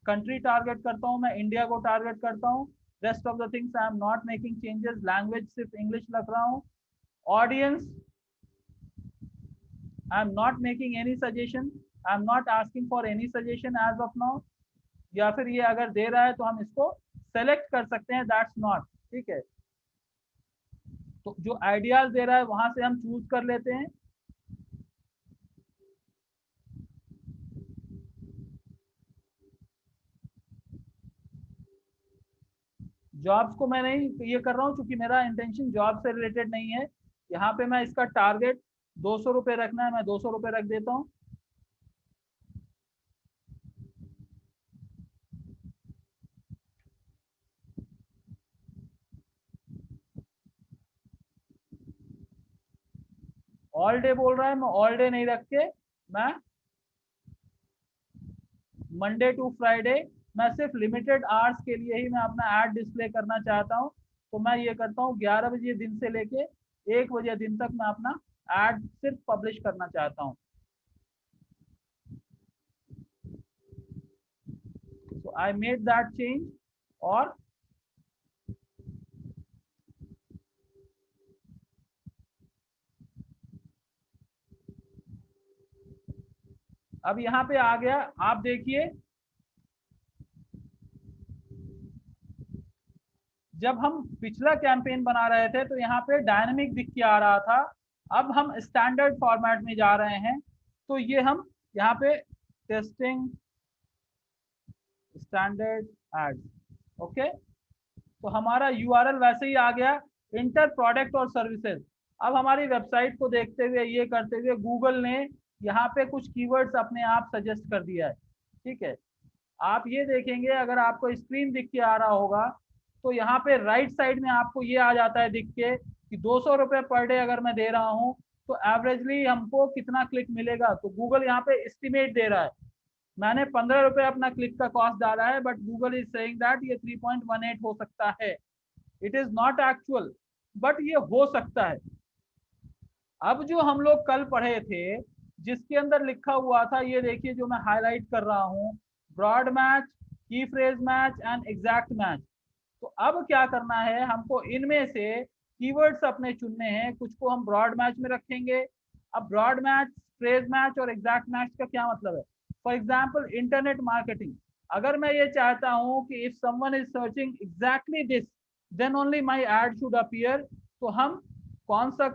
कंट्री टारगेट करता हूँ, मैं इंडिया को टारगेट करता हूँ। Rest of the things I am not making changes, language सिर्फ इंग्लिश रख रहा हूँ। Audience I am not making any suggestion, I am not asking for any suggestion as of now. या फिर ये अगर दे रहा है तो हम इसको सेलेक्ट कर सकते हैं, दैट्स नॉट। ठीक है, तो जो आइडियाज दे रहा है वहां से हम चूज कर लेते हैं। जॉब्स को मैं नहीं ये कर रहा हूँ क्योंकि मेरा इंटेंशन जॉब से रिलेटेड नहीं है। यहाँ पे मैं इसका टारगेट 200 रुपये रखना है, मैं 200 रुपये रख देता हूँ। ऑल डे बोल रहा है, मैं ऑल डे नहीं रख के मैं मंडे टू फ्राइडे, मैं सिर्फ लिमिटेड आवर्स के लिए ही मैं अपना ऐड डिस्प्ले करना चाहता हूँ। तो मैं ये करता हूँ 11 बजे दिन से लेके 1 बजे दिन तक मैं अपना ऐड सिर्फ पब्लिश करना चाहता हूँ। So I made that change। और अब यहाँ पे आ गया, आप देखिए जब हम पिछला कैंपेन बना रहे थे तो यहाँ पे डायनेमिक दिख के आ रहा था, अब हम स्टैंडर्ड फॉर्मेट में जा रहे हैं। तो ये हम यहाँ पे टेस्टिंग स्टैंडर्ड एड्स, ओके। तो हमारा यूआरएल वैसे ही आ गया, इंटर प्रोडक्ट और सर्विसेज। अब हमारी वेबसाइट को देखते हुए, ये करते हुए, गूगल ने यहाँ पे कुछ कीवर्ड्स अपने आप सजेस्ट कर दिया है, ठीक है। आप ये देखेंगे, अगर आपको स्क्रीन दिख के आ रहा होगा तो यहाँ पे राइट साइड में आपको ये आ जाता है दिख के कि 200 रुपये पर डे अगर मैं दे रहा हूँ तो एवरेजली हमको कितना क्लिक मिलेगा। तो गूगल यहाँ पे एस्टिमेट दे रहा है। मैंने 15 रुपये अपना क्लिक का कॉस्ट डाला है, but Google is saying that ये 3.18 हो सकता है। It is not actual, but ये हो सकता है। अब जो हम लोग कल पढ़े थे जिसके अंदर लिखा हुआ था, ये देखिए जो मैं हाईलाइट कर रहा हूँ, ब्रॉड मैच, की phrase match and exact match. तो अब क्या करना है, हमको इनमें से कीवर्ड्स अपने चुनने हैं। कुछ को हम ब्रॉड मैच में रखेंगे। अब ब्रॉड मैच, फ्रेज मैच और एग्जैक्ट मैच का क्या मतलब है? फॉर एग्जाम्पल इंटरनेट मार्केटिंग, अगर मैं ये चाहता हूँ कि if someone is searching exactly this then only my ad should appear, तो हम कौन सा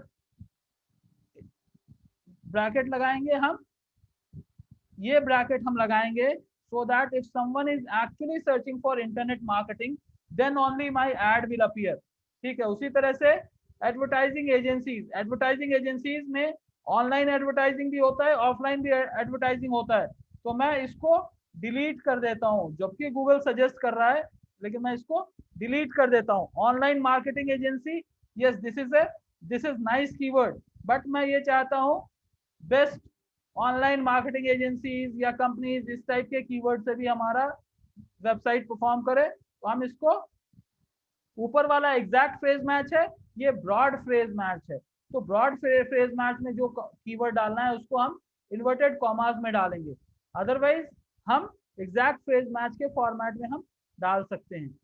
ब्रैकेट लगाएंगे? हम ये ब्रैकेट हम लगाएंगे, so that if someone is actually searching for internet marketing then only my ad will appear, ठीक है। उसी तरह से एडवर्टाइजिंग एजेंसीज, एडवर्टाइजिंग एजेंसीज में ऑनलाइन एडवर्टाइजिंग भी होता है, ऑफलाइन भी एडवर्टाइजिंग होता है। तो मैं इसको डिलीट कर देता हूँ, जबकि गूगल सजेस्ट कर रहा है, लेकिन मैं इसको डिलीट कर देता हूँ। Online marketing agency, yes this is nice keyword, but मैं ये चाहता हूँ बेस्ट ऑनलाइन मार्केटिंग एजेंसीज या कंपनीज, इस टाइप के कीवर्ड से भी हमारा वेबसाइट परफॉर्म करे। तो हम इसको, ऊपर वाला एग्जैक्ट फ्रेज मैच है, ये ब्रॉड फ्रेज मैच है। तो ब्रॉड फ्रेज मैच में जो कीवर्ड डालना है उसको हम इन्वर्टेड कॉमास में डालेंगे, अदरवाइज हम एग्जैक्ट फ्रेज मैच के फॉर्मेट में हम डाल सकते हैं।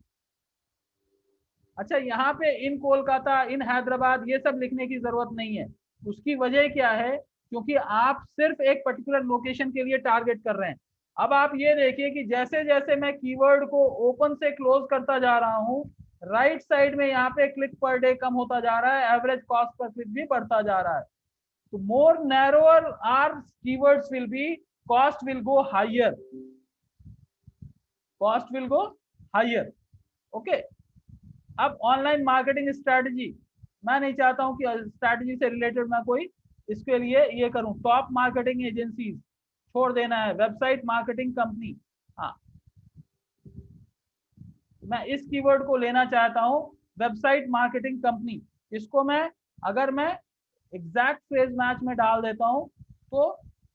अच्छा, यहाँ पे इन कोलकाता, इन हैदराबाद, ये सब लिखने की जरूरत नहीं है। उसकी वजह क्या है? क्योंकि आप सिर्फ एक पर्टिकुलर लोकेशन के लिए टारगेट कर रहे हैं। अब आप ये देखिए कि जैसे जैसे मैं कीवर्ड को ओपन से क्लोज करता जा रहा हूँ, राइट साइड में यहाँ पे क्लिक पर डे कम होता जा रहा है, एवरेज कॉस्ट पर क्लिक भी बढ़ता जा रहा है। तो more narrower our keywords will be, cost will go higher, cost will go higher, okay. अब ऑनलाइन मार्केटिंग स्ट्रेटजी, मैं नहीं चाहता हूं कि स्ट्रेटजी से रिलेटेड मैं कोई इसके लिए ये करूं। टॉप मार्केटिंग एजेंसीज छोड़ देना है, वेबसाइट मार्केटिंग कंपनी, हाँ मैं इस कीवर्ड को लेना चाहता हूं, वेबसाइट मार्केटिंग कंपनी। इसको मैं, अगर मैं एग्जैक्ट फ्रेज मैच में डाल देता हूं तो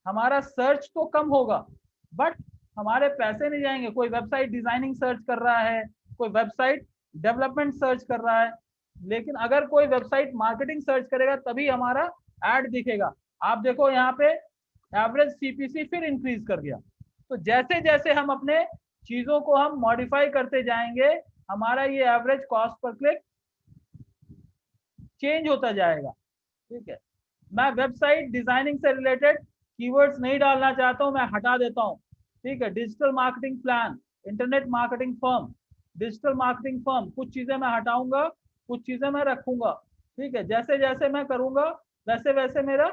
हमारा सर्च तो कम होगा, बट हमारे पैसे नहीं जाएंगे। कोई वेबसाइट डिजाइनिंग सर्च कर रहा है, कोई वेबसाइट डेवलपमेंट सर्च कर रहा है, लेकिन अगर कोई वेबसाइट मार्केटिंग सर्च करेगा तभी हमारा एड दिखेगा। आप देखो यहाँ पे एवरेज सीपीसी फिर इंक्रीज कर गया। तो जैसे जैसे हम अपने चीजों को हम मॉडिफाई करते जाएंगे, हमारा ये average cost per click change होता जाएगा, ठीक है। मैं वेबसाइट डिजाइनिंग से रिलेटेड कीवर्ड्स नहीं डालना चाहता हूं, मैं हटा देता हूं, ठीक है। Digital marketing plan, internet marketing firm, digital marketing firm, कुछ चीजें मैं हटाऊंगा, कुछ चीजें मैं रखूंगा, ठीक है। जैसे जैसे मैं करूंगा वैसे वैसे मेरा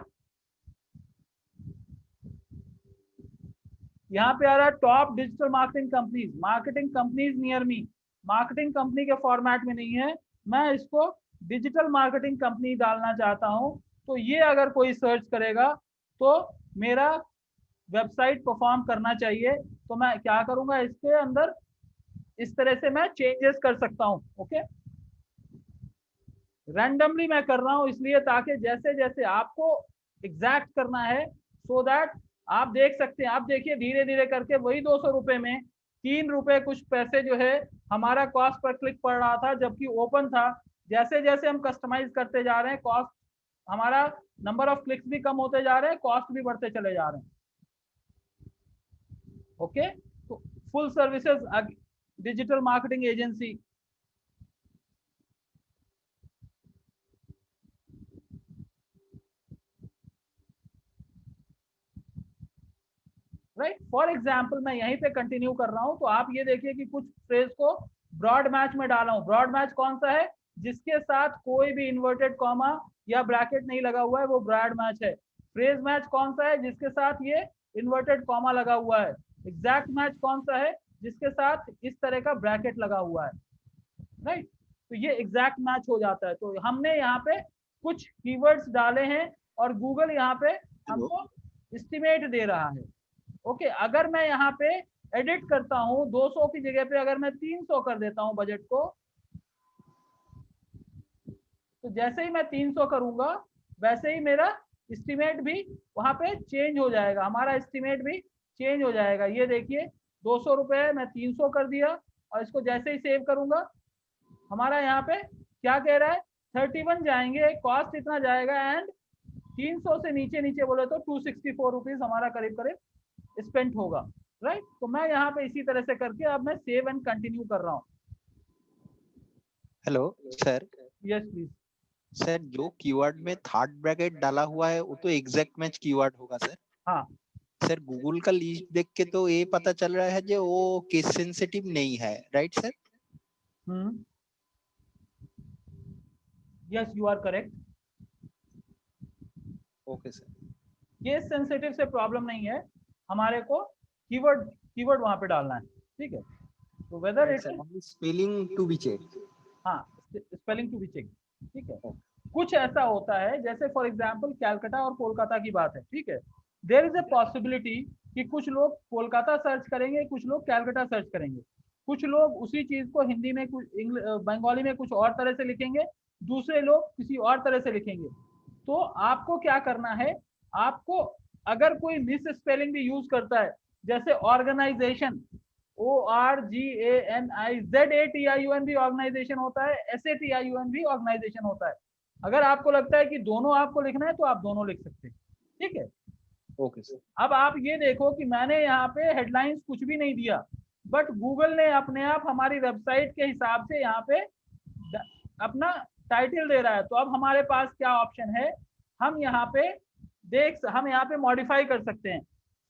यहाँ पे आ रहा है top digital marketing companies, marketing companies near me, marketing company के फॉर्मेट में नहीं है, मैं इसको डिजिटल मार्केटिंग कंपनी डालना चाहता हूँ। तो ये अगर कोई सर्च करेगा तो मेरा वेबसाइट परफॉर्म करना चाहिए। तो मैं क्या करूंगा, इसके अंदर इस तरह से मैं चेंजेस कर सकता हूँ, ओके। रैंडमली मैं कर रहा हूँ इसलिए ताकि जैसे जैसे आपको एग्जैक्ट करना है, सो दैट आप देख सकते हैं। आप देखिए धीरे धीरे करके वही 200 रुपए में 3 रुपए कुछ पैसे जो है हमारा कॉस्ट पर क्लिक पड़ रहा था, जबकि ओपन था। जैसे जैसे हम कस्टमाइज करते जा रहे हैं, कॉस्ट, हमारा नंबर ऑफ क्लिक्स भी कम होते जा रहे हैं, कॉस्ट भी बढ़ते चले जा रहे हैं, ओके। तो full services digital marketing agency, right. For example मैं यहीं पे कंटिन्यू कर रहा हूं, तो आप ये देखिए कि कुछ फ्रेज को ब्रॉड मैच में डाला हूँ। ब्रॉड मैच कौन सा है? जिसके साथ कोई भी इन्वर्टेड कॉमा या ब्रैकेट नहीं लगा हुआ है, वो ब्रॉड मैच है। फ्रेज मैच कौन सा है? जिसके साथ ये इन्वर्टेड कॉमा लगा हुआ है। एग्जैक्ट मैच कौन सा है? जिसके साथ इस तरह का ब्रैकेट लगा हुआ है, राइट। तो ये एग्जैक्ट मैच हो जाता है। तो हमने यहाँ पे कुछ कीवर्ड्स डाले हैं और गूगल यहाँ पे हमको एस्टिमेट दे रहा है। ओके, अगर मैं यहाँ पे एडिट करता हूँ 200 की जगह पे अगर मैं 300 कर देता हूँ बजट को, तो जैसे ही मैं 300 करूंगा वैसे ही मेरा एस्टिमेट भी वहां पे चेंज हो जाएगा, हमारा एस्टिमेट भी चेंज हो जाएगा। ये देखिए 200 रुपए मैं 300 कर दिया और इसको जैसे ही सेव करूंगा हमारा यहाँ पे क्या कह रहा है, 31 जाएंगे, कॉस्ट इतना जाएगा एंड 300 से नीचे नीचे बोले तो 264 रुपीज हमारा करीब करीब स्पेंड होगा, राइट। तो मैं यहाँ पे इसी तरह से करके अब मैं सेव एंड कंटिन्यू कर रहा हूँ। Hello sir. Yes please. Sir जो कीवर्ड में थर्ड ब्रैकेट डाला हुआ है वो तो एग्जैक्ट मैच कीवर्ड होगा सर। हाँ सर गूगल का लिस्ट देख के तो ये पता चल रहा है जो वो केस सेंसिटिव नहीं है, right sir? Yes you are correct. Okay sir. Case sensitive से प्रॉब्लम नहीं है, हमारे को कीवर्ड वहां पे डालना है, ठीक है। तो whether it spelling to be check. हाँ, स्पेलिंग टू बी चेक, ठीक है। कुछ ऐसा होता है जैसे फॉर एग्जांपल कलकत्ता और कोलकाता की बात है, ठीक है। देयर इज ए पॉसिबिलिटी कि कुछ लोग कोलकाता सर्च करेंगे, कुछ लोग कलकत्ता सर्च करेंगे, कुछ लोग उसी चीज को हिंदी में कुछ बंगाली में कुछ और तरह से लिखेंगे, दूसरे लोग किसी और तरह से लिखेंगे। तो आपको क्या करना है, आपको अगर कोई मिस स्पेलिंग भी यूज करता है, जैसे ऑर्गेनाइजेशन ORGANIZATION भी ऑर्गेनाइजेशन होता है, SATION भी ऑर्गेनाइजेशन होता है। अगर आपको लगता है कि दोनों आपको लिखना है तो आप दोनों लिख सकते हैं, ठीक है। Okay sir. अब आप ये देखो कि मैंने यहाँ पे हेडलाइंस कुछ भी नहीं दिया, बट गूगल ने अपने आप हमारी वेबसाइट के हिसाब से यहाँ पे अपना टाइटल दे रहा है। तो अब हमारे पास क्या ऑप्शन है, हम यहाँ पे हम यहाँ पे मॉडिफाई कर सकते हैं।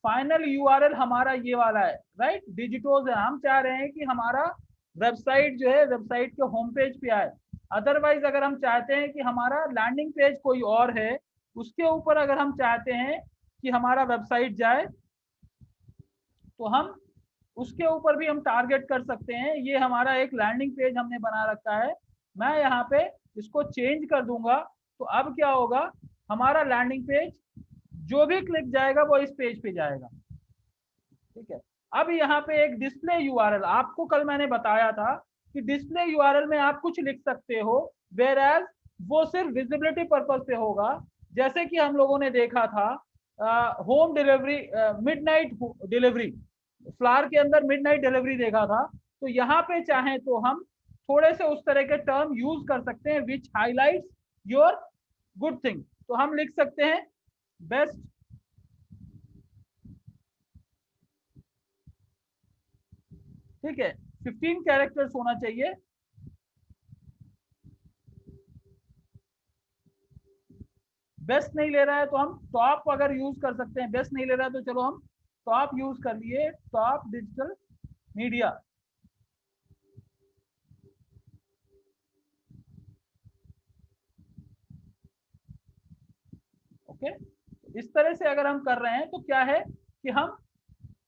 फाइनल यूआरएल हमारा ये वाला है, राइट, डिजिटोज है। हम चाह रहे हैं कि हमारा वेबसाइट जो है वेबसाइट के होम पेज पे आए। अदरवाइज अगर हम चाहते हैं कि हमारा लैंडिंग पेज कोई और है, उसके ऊपर अगर हम चाहते हैं कि हमारा वेबसाइट जाए तो हम उसके ऊपर भी हम टारगेट कर सकते हैं। ये हमारा एक लैंडिंग पेज हमने बना रखा है, मैं यहाँ पे इसको चेंज कर दूंगा। तो अब क्या होगा, हमारा लैंडिंग पेज जो भी क्लिक जाएगा वो इस पेज पे जाएगा, ठीक है। अब यहाँ पे एक डिस्प्ले यूआरएल, आपको कल मैंने बताया था कि डिस्प्ले यूआरएल में आप कुछ लिख सकते हो, वेयर एज वो सिर्फ विजिबिलिटी पर्पज पे होगा। जैसे कि हम लोगों ने देखा था home delivery, midnight delivery, flower के अंदर मिडनाइट डिलीवरी देखा था। तो यहाँ पे चाहें तो हम थोड़े से उस तरह के टर्म यूज कर सकते हैं विच हाईलाइट्स योर गुड थिंग। तो हम लिख सकते हैं बेस्ट ठीक है, 15 कैरेक्टर्स होना चाहिए। बेस्ट नहीं ले रहा है तो हम टॉप अगर यूज कर सकते हैं, बेस्ट नहीं ले रहा है तो चलो हम टॉप यूज कर लिए, टॉप डिजिटल मीडिया। ओके, इस तरह से अगर हम कर रहे हैं तो क्या है कि हम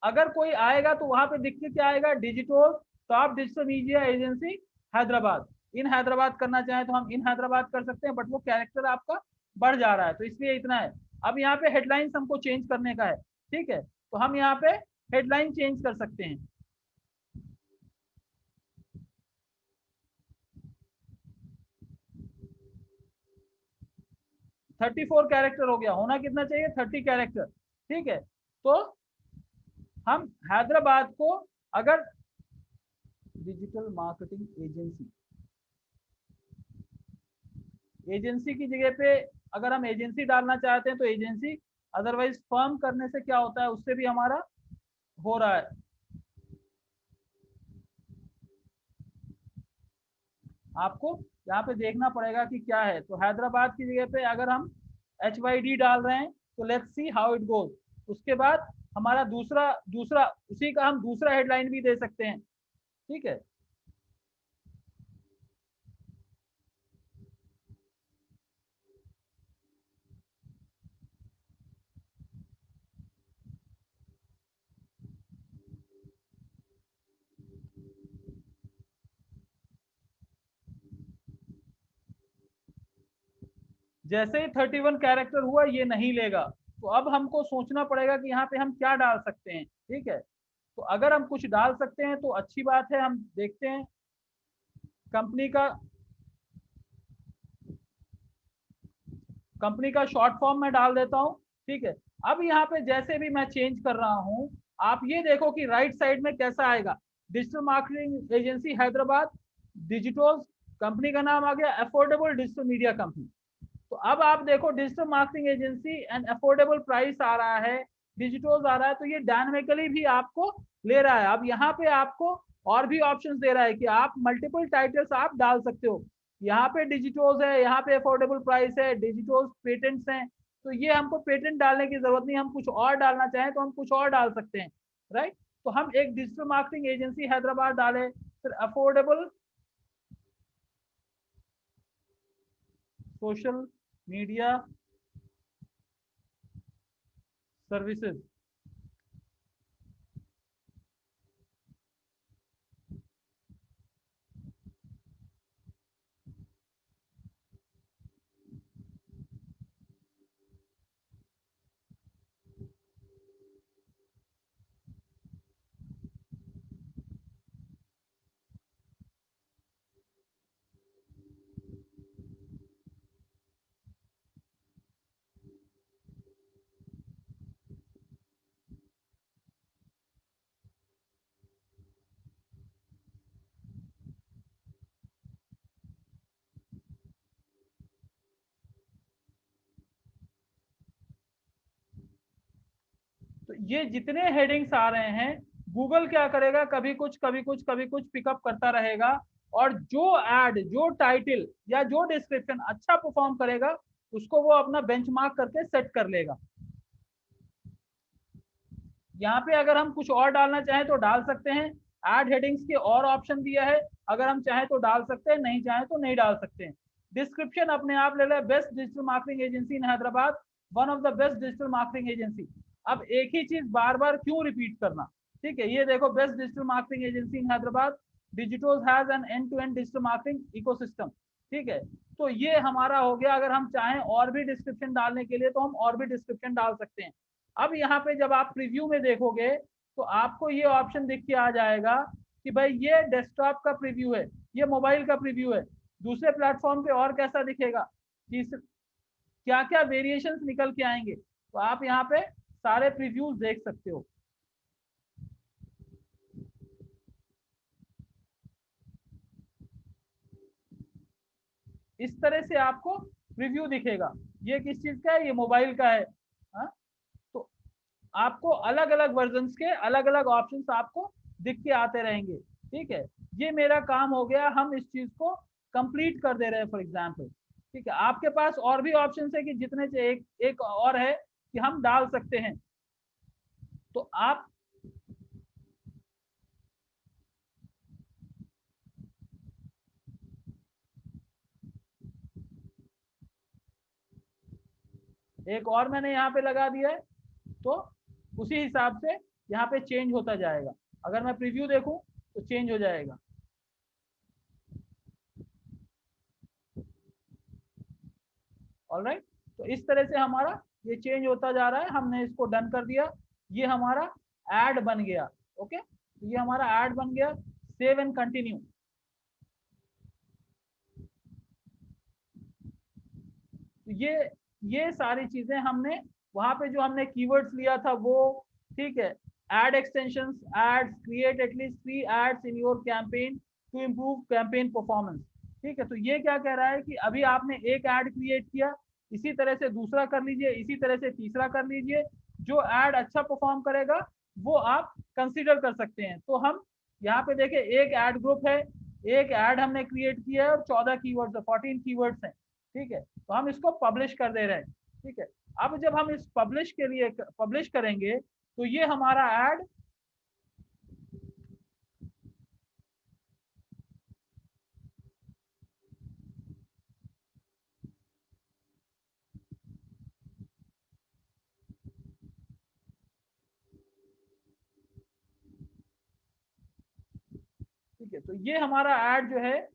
अगर कोई आएगा तो वहां पे दिख के क्या आएगा, digital top digital media agency Hyderabad. In Hyderabad करना चाहें तो हम इन हैदराबाद कर सकते हैं, बट वो कैरेक्टर आपका बढ़ जा रहा है तो इसलिए इतना है। अब यहाँ पे हेडलाइंस हमको चेंज करने का है, ठीक है, तो हम यहाँ पे हेडलाइन चेंज कर सकते हैं। थर्टी 34 कैरेक्टर हो गया, होना कितना चाहिए 30 कैरेक्टर, ठीक है। तो हम हैदराबाद को अगर डिजिटल मार्केटिंग एजेंसी की जगह पे अगर हम एजेंसी डालना चाहते हैं तो एजेंसी, अदरवाइज फर्म करने से क्या होता है उससे भी हमारा हो रहा है। आपको यहाँ पे देखना पड़ेगा कि क्या है। तो हैदराबाद की जगह पे अगर हम HYD डाल रहे हैं तो let's see how it goes. उसके बाद हमारा दूसरा उसी का हम दूसरा हेडलाइन भी दे सकते हैं, ठीक है। जैसे ही 31 कैरेक्टर हुआ ये नहीं लेगा, तो अब हमको सोचना पड़ेगा कि यहाँ पे हम क्या डाल सकते हैं। ठीक है, तो अगर हम कुछ डाल सकते हैं तो अच्छी बात है, हम देखते हैं कंपनी का शॉर्ट फॉर्म में डाल देता हूँ। ठीक है, अब यहाँ पे जैसे भी मैं चेंज कर रहा हूँ, आप ये देखो कि राइट साइड में कैसा आएगा, digital marketing agency Hyderabad, digital, company का नाम आ गया अफोर्डेबल डिजिटल मीडिया कंपनी। तो अब आप देखो digital marketing agency and affordable price आ रहा है, डिजिटल आ रहा है, तो ये डायनामिकली भी आपको ले रहा है। अब यहाँ पे आपको और भी ऑप्शंस दे रहा है कि आप मल्टीपल टाइटल्स आप डाल सकते हो। यहाँ पे डिजिटोज है, यहाँ पे अफोर्डेबल प्राइस है, डिजिटोज पेटेंट्स हैं, तो ये हमको पेटेंट डालने की जरूरत नहीं, हम कुछ और डालना चाहें तो हम कुछ और डाल सकते हैं, राइट। तो हम एक डिजिटल मार्केटिंग एजेंसी हैदराबाद डाले, फिर अफोर्डेबल सोशल मीडिया सर्विसेज, तो ये जितने हेडिंग्स आ रहे हैं, गूगल क्या करेगा, कभी कुछ कभी कुछ कभी कुछ पिकअप करता रहेगा, और जो एड, जो टाइटल या जो डिस्क्रिप्शन अच्छा परफॉर्म करेगा उसको वो अपना बेंचमार्क करके सेट कर लेगा। यहाँ पे अगर हम कुछ और डालना चाहें तो डाल सकते हैं, ऐड हेडिंग्स के और ऑप्शन दिया है, अगर हम चाहें तो डाल सकते हैं, नहीं चाहें तो नहीं डाल सकते हैं। डिस्क्रिप्शन अपने आप ले ले, best digital marketing agency in Hyderabad, one of the best digital marketing agency. अब एक ही चीज बार बार क्यों रिपीट करना, ठीक है। ये देखो, best digital marketing agency in Hyderabad, digital has an end to end digital marketing ecosystem. ठीक है, तो ये हमारा हो गया। अगर हम चाहें और भी डिस्क्रिप्शन डालने के लिए तो हम और भी डिस्क्रिप्शन डाल सकते हैं। अब यहाँ पे जब आप प्रीव्यू में देखोगे तो आपको ये ऑप्शन दिख के आ जाएगा कि भाई ये डेस्कटॉप का प्रीव्यू है, ये मोबाइल का प्रीव्यू है, दूसरे प्लेटफॉर्म पे और कैसा दिखेगा, क्या क्या वेरिएशंस निकल के आएंगे, तो आप यहाँ पे सारे प्रीव्यूज देख सकते हो। इस तरह से आपको प्रीव्यू दिखेगा। ये किस चीज का है, ये मोबाइल का है। हा? तो आपको अलग अलग वर्जन के अलग अलग ऑप्शंस आपको दिख के आते रहेंगे। ठीक है, ये मेरा काम हो गया, हम इस चीज को कंप्लीट कर दे रहे हैं फॉर एग्जांपल। ठीक है, आपके पास और भी ऑप्शंस है कि जितने से एक और है कि हम डाल सकते हैं, तो आप एक और मैंने यहाँ पे लगा दिया है, तो उसी हिसाब से यहाँ पे चेंज होता जाएगा। अगर मैं प्रीव्यू देखूं तो चेंज हो जाएगा। ऑलराइट, तो इस तरह से हमारा ये चेंज होता जा रहा है। हमने इसको डन कर दिया, ये हमारा ऐड बन गया। ओके, तो ये हमारा ऐड बन गया। Save and continue. तो ये सारी चीजें हमने वहां पे जो हमने कीवर्ड्स लिया था वो, ठीक है। Ad extensions, ads, create at least 3 ads in your campaign to improve campaign performance. ठीक है, तो ये क्या कह रहा है कि अभी आपने एक ऐड क्रिएट किया, इसी तरह से दूसरा कर लीजिए, इसी तरह से तीसरा कर लीजिए। जो ऐड अच्छा परफॉर्म करेगा वो आप कंसिडर कर सकते हैं। तो हम यहाँ पे देखें, एक ऐड ग्रुप है, एक ऐड हमने क्रिएट किया है और 14 कीवर्ड्स है, 14 कीवर्ड्स हैं। ठीक है, तो हम इसको पब्लिश कर दे रहे हैं। ठीक है, अब जब हम इस पब्लिश के लिए पब्लिश करेंगे तो ये हमारा ऐड ठीक है, तो ये हमारा ऐड जो है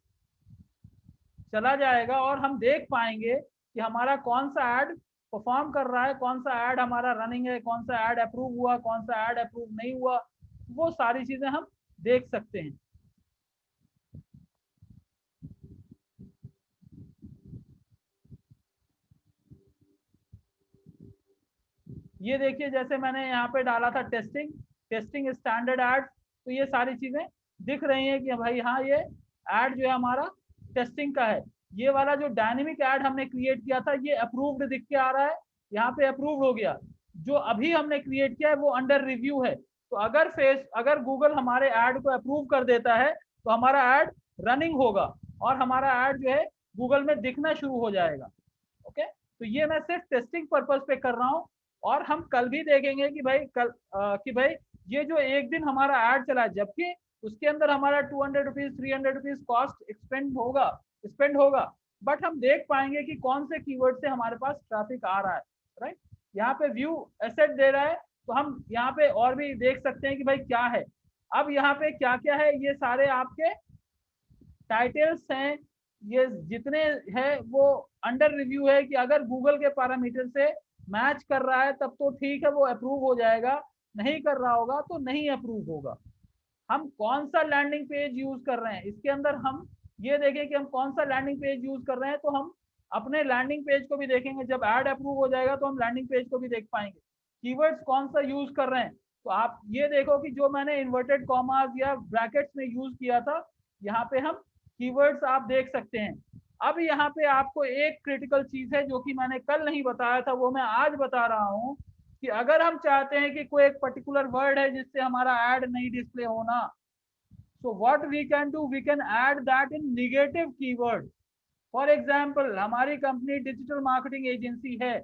चला जाएगा और हम देख पाएंगे कि हमारा कौन सा ऐड परफॉर्म कर रहा है, कौन सा ऐड हमारा रनिंग है, कौन सा ऐड अप्रूव हुआ, कौन सा ऐड अप्रूव नहीं हुआ, वो सारी चीजें हम देख सकते हैं। ये देखिए जैसे मैंने यहाँ पे डाला था टेस्टिंग स्टैंडर्ड ऐड, तो ये सारी चीजें दिख रही हैं कि भाई हाँ ये ऐड जो है हमारा टेस्टिंग का है। ये वाला जो डायनेमिक ऐड हमने क्रिएट किया था ये अप्रूव्ड दिख के आ रहा है, यहाँ पे अप्रूव्ड हो गया। जो अभी हमने क्रिएट किया है वो अंडर रिव्यू है। तो अगर गूगल हमारे ऐड को अप्रूव कर देता है तो हमारा ऐड रनिंग होगा और हमारा ऐड जो है गूगल में दिखना शुरू हो जाएगा। ओके, तो ये मैं सिर्फ टेस्टिंग पर्पज पे कर रहा हूँ। और हम कल भी देखेंगे कि भाई ये जो एक दिन हमारा ऐड चला है, जबकि उसके अंदर हमारा 200 रुपीज 300 रुपीज कॉस्ट स्पेंड होगा, बट हम देख पाएंगे कि कौन से कीवर्ड से हमारे पास ट्रैफिक आ रहा है। राइट, यहाँ पे व्यू एसेट दे रहा है, तो हम यहाँ पे और भी देख सकते हैं कि भाई क्या है। अब यहाँ पे क्या क्या है, ये सारे आपके टाइटल्स हैं, ये जितने हैं वो अंडर रिव्यू है कि अगर गूगल के पैरामीटर से मैच कर रहा है तब तो ठीक है, वो अप्रूव हो जाएगा, नहीं कर रहा होगा तो नहीं अप्रूव होगा। हम कौन सा लैंडिंग पेज यूज कर रहे हैं, इसके अंदर हम ये देखें कि हम कौन सा लैंडिंग पेज यूज कर रहे हैं, तो हम अपने लैंडिंग पेज को भी देखेंगे। जब ऐड अप्रूव हो जाएगा तो हम लैंडिंग पेज को भी देख पाएंगे। कीवर्ड्स कौन सा यूज कर रहे हैं, तो आप ये देखो कि जो मैंने इन्वर्टेड कॉमास या ब्रैकेट्स में यूज किया था, यहाँ पे हम कीवर्ड्स आप देख सकते हैं। अब यहाँ पे आपको एक क्रिटिकल चीज है जो कि मैंने कल नहीं बताया था, वो मैं आज बता रहा हूँ कि अगर हम चाहते हैं कि कोई एक पर्टिकुलर वर्ड है जिससे हमारा ऐड नहीं डिस्प्ले होना, so what we can do, we can add that in negative keyword. For example हमारी कंपनी डिजिटल मार्केटिंग एजेंसी है,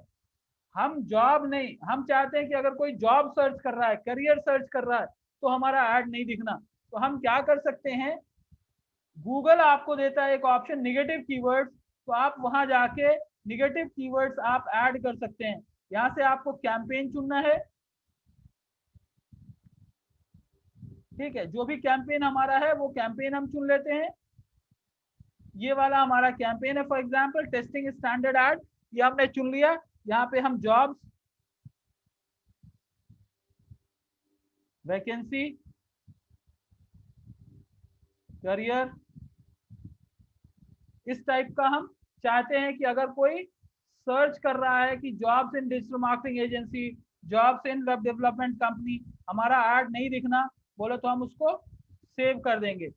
हम जॉब नहीं, हम चाहते हैं कि अगर कोई जॉब सर्च कर रहा है, करियर सर्च कर रहा है, तो हमारा ऐड नहीं दिखना। तो हम क्या कर सकते हैं, गूगल आपको देता है एक ऑप्शन निगेटिव कीवर्ड्स, तो आप वहां जाके निगेटिव कीवर्ड्स आप ऐड कर सकते हैं। यहाँ से आपको कैंपेन चुनना है, ठीक है, जो भी कैंपेन हमारा है वो कैंपेन हम चुन लेते हैं। ये वाला हमारा कैंपेन है, for example testing standard add, ये हमने चुन लिया। यहाँ पे हम जॉब्स, वैकेंसी, करियर, इस टाइप का हम चाहते हैं कि अगर कोई सर्च कर रहा है कि jobs in digital marketing agency, jobs in web development company, हमारा ऐड नहीं दिखना बोले तो हम उसको सेव कर देंगे।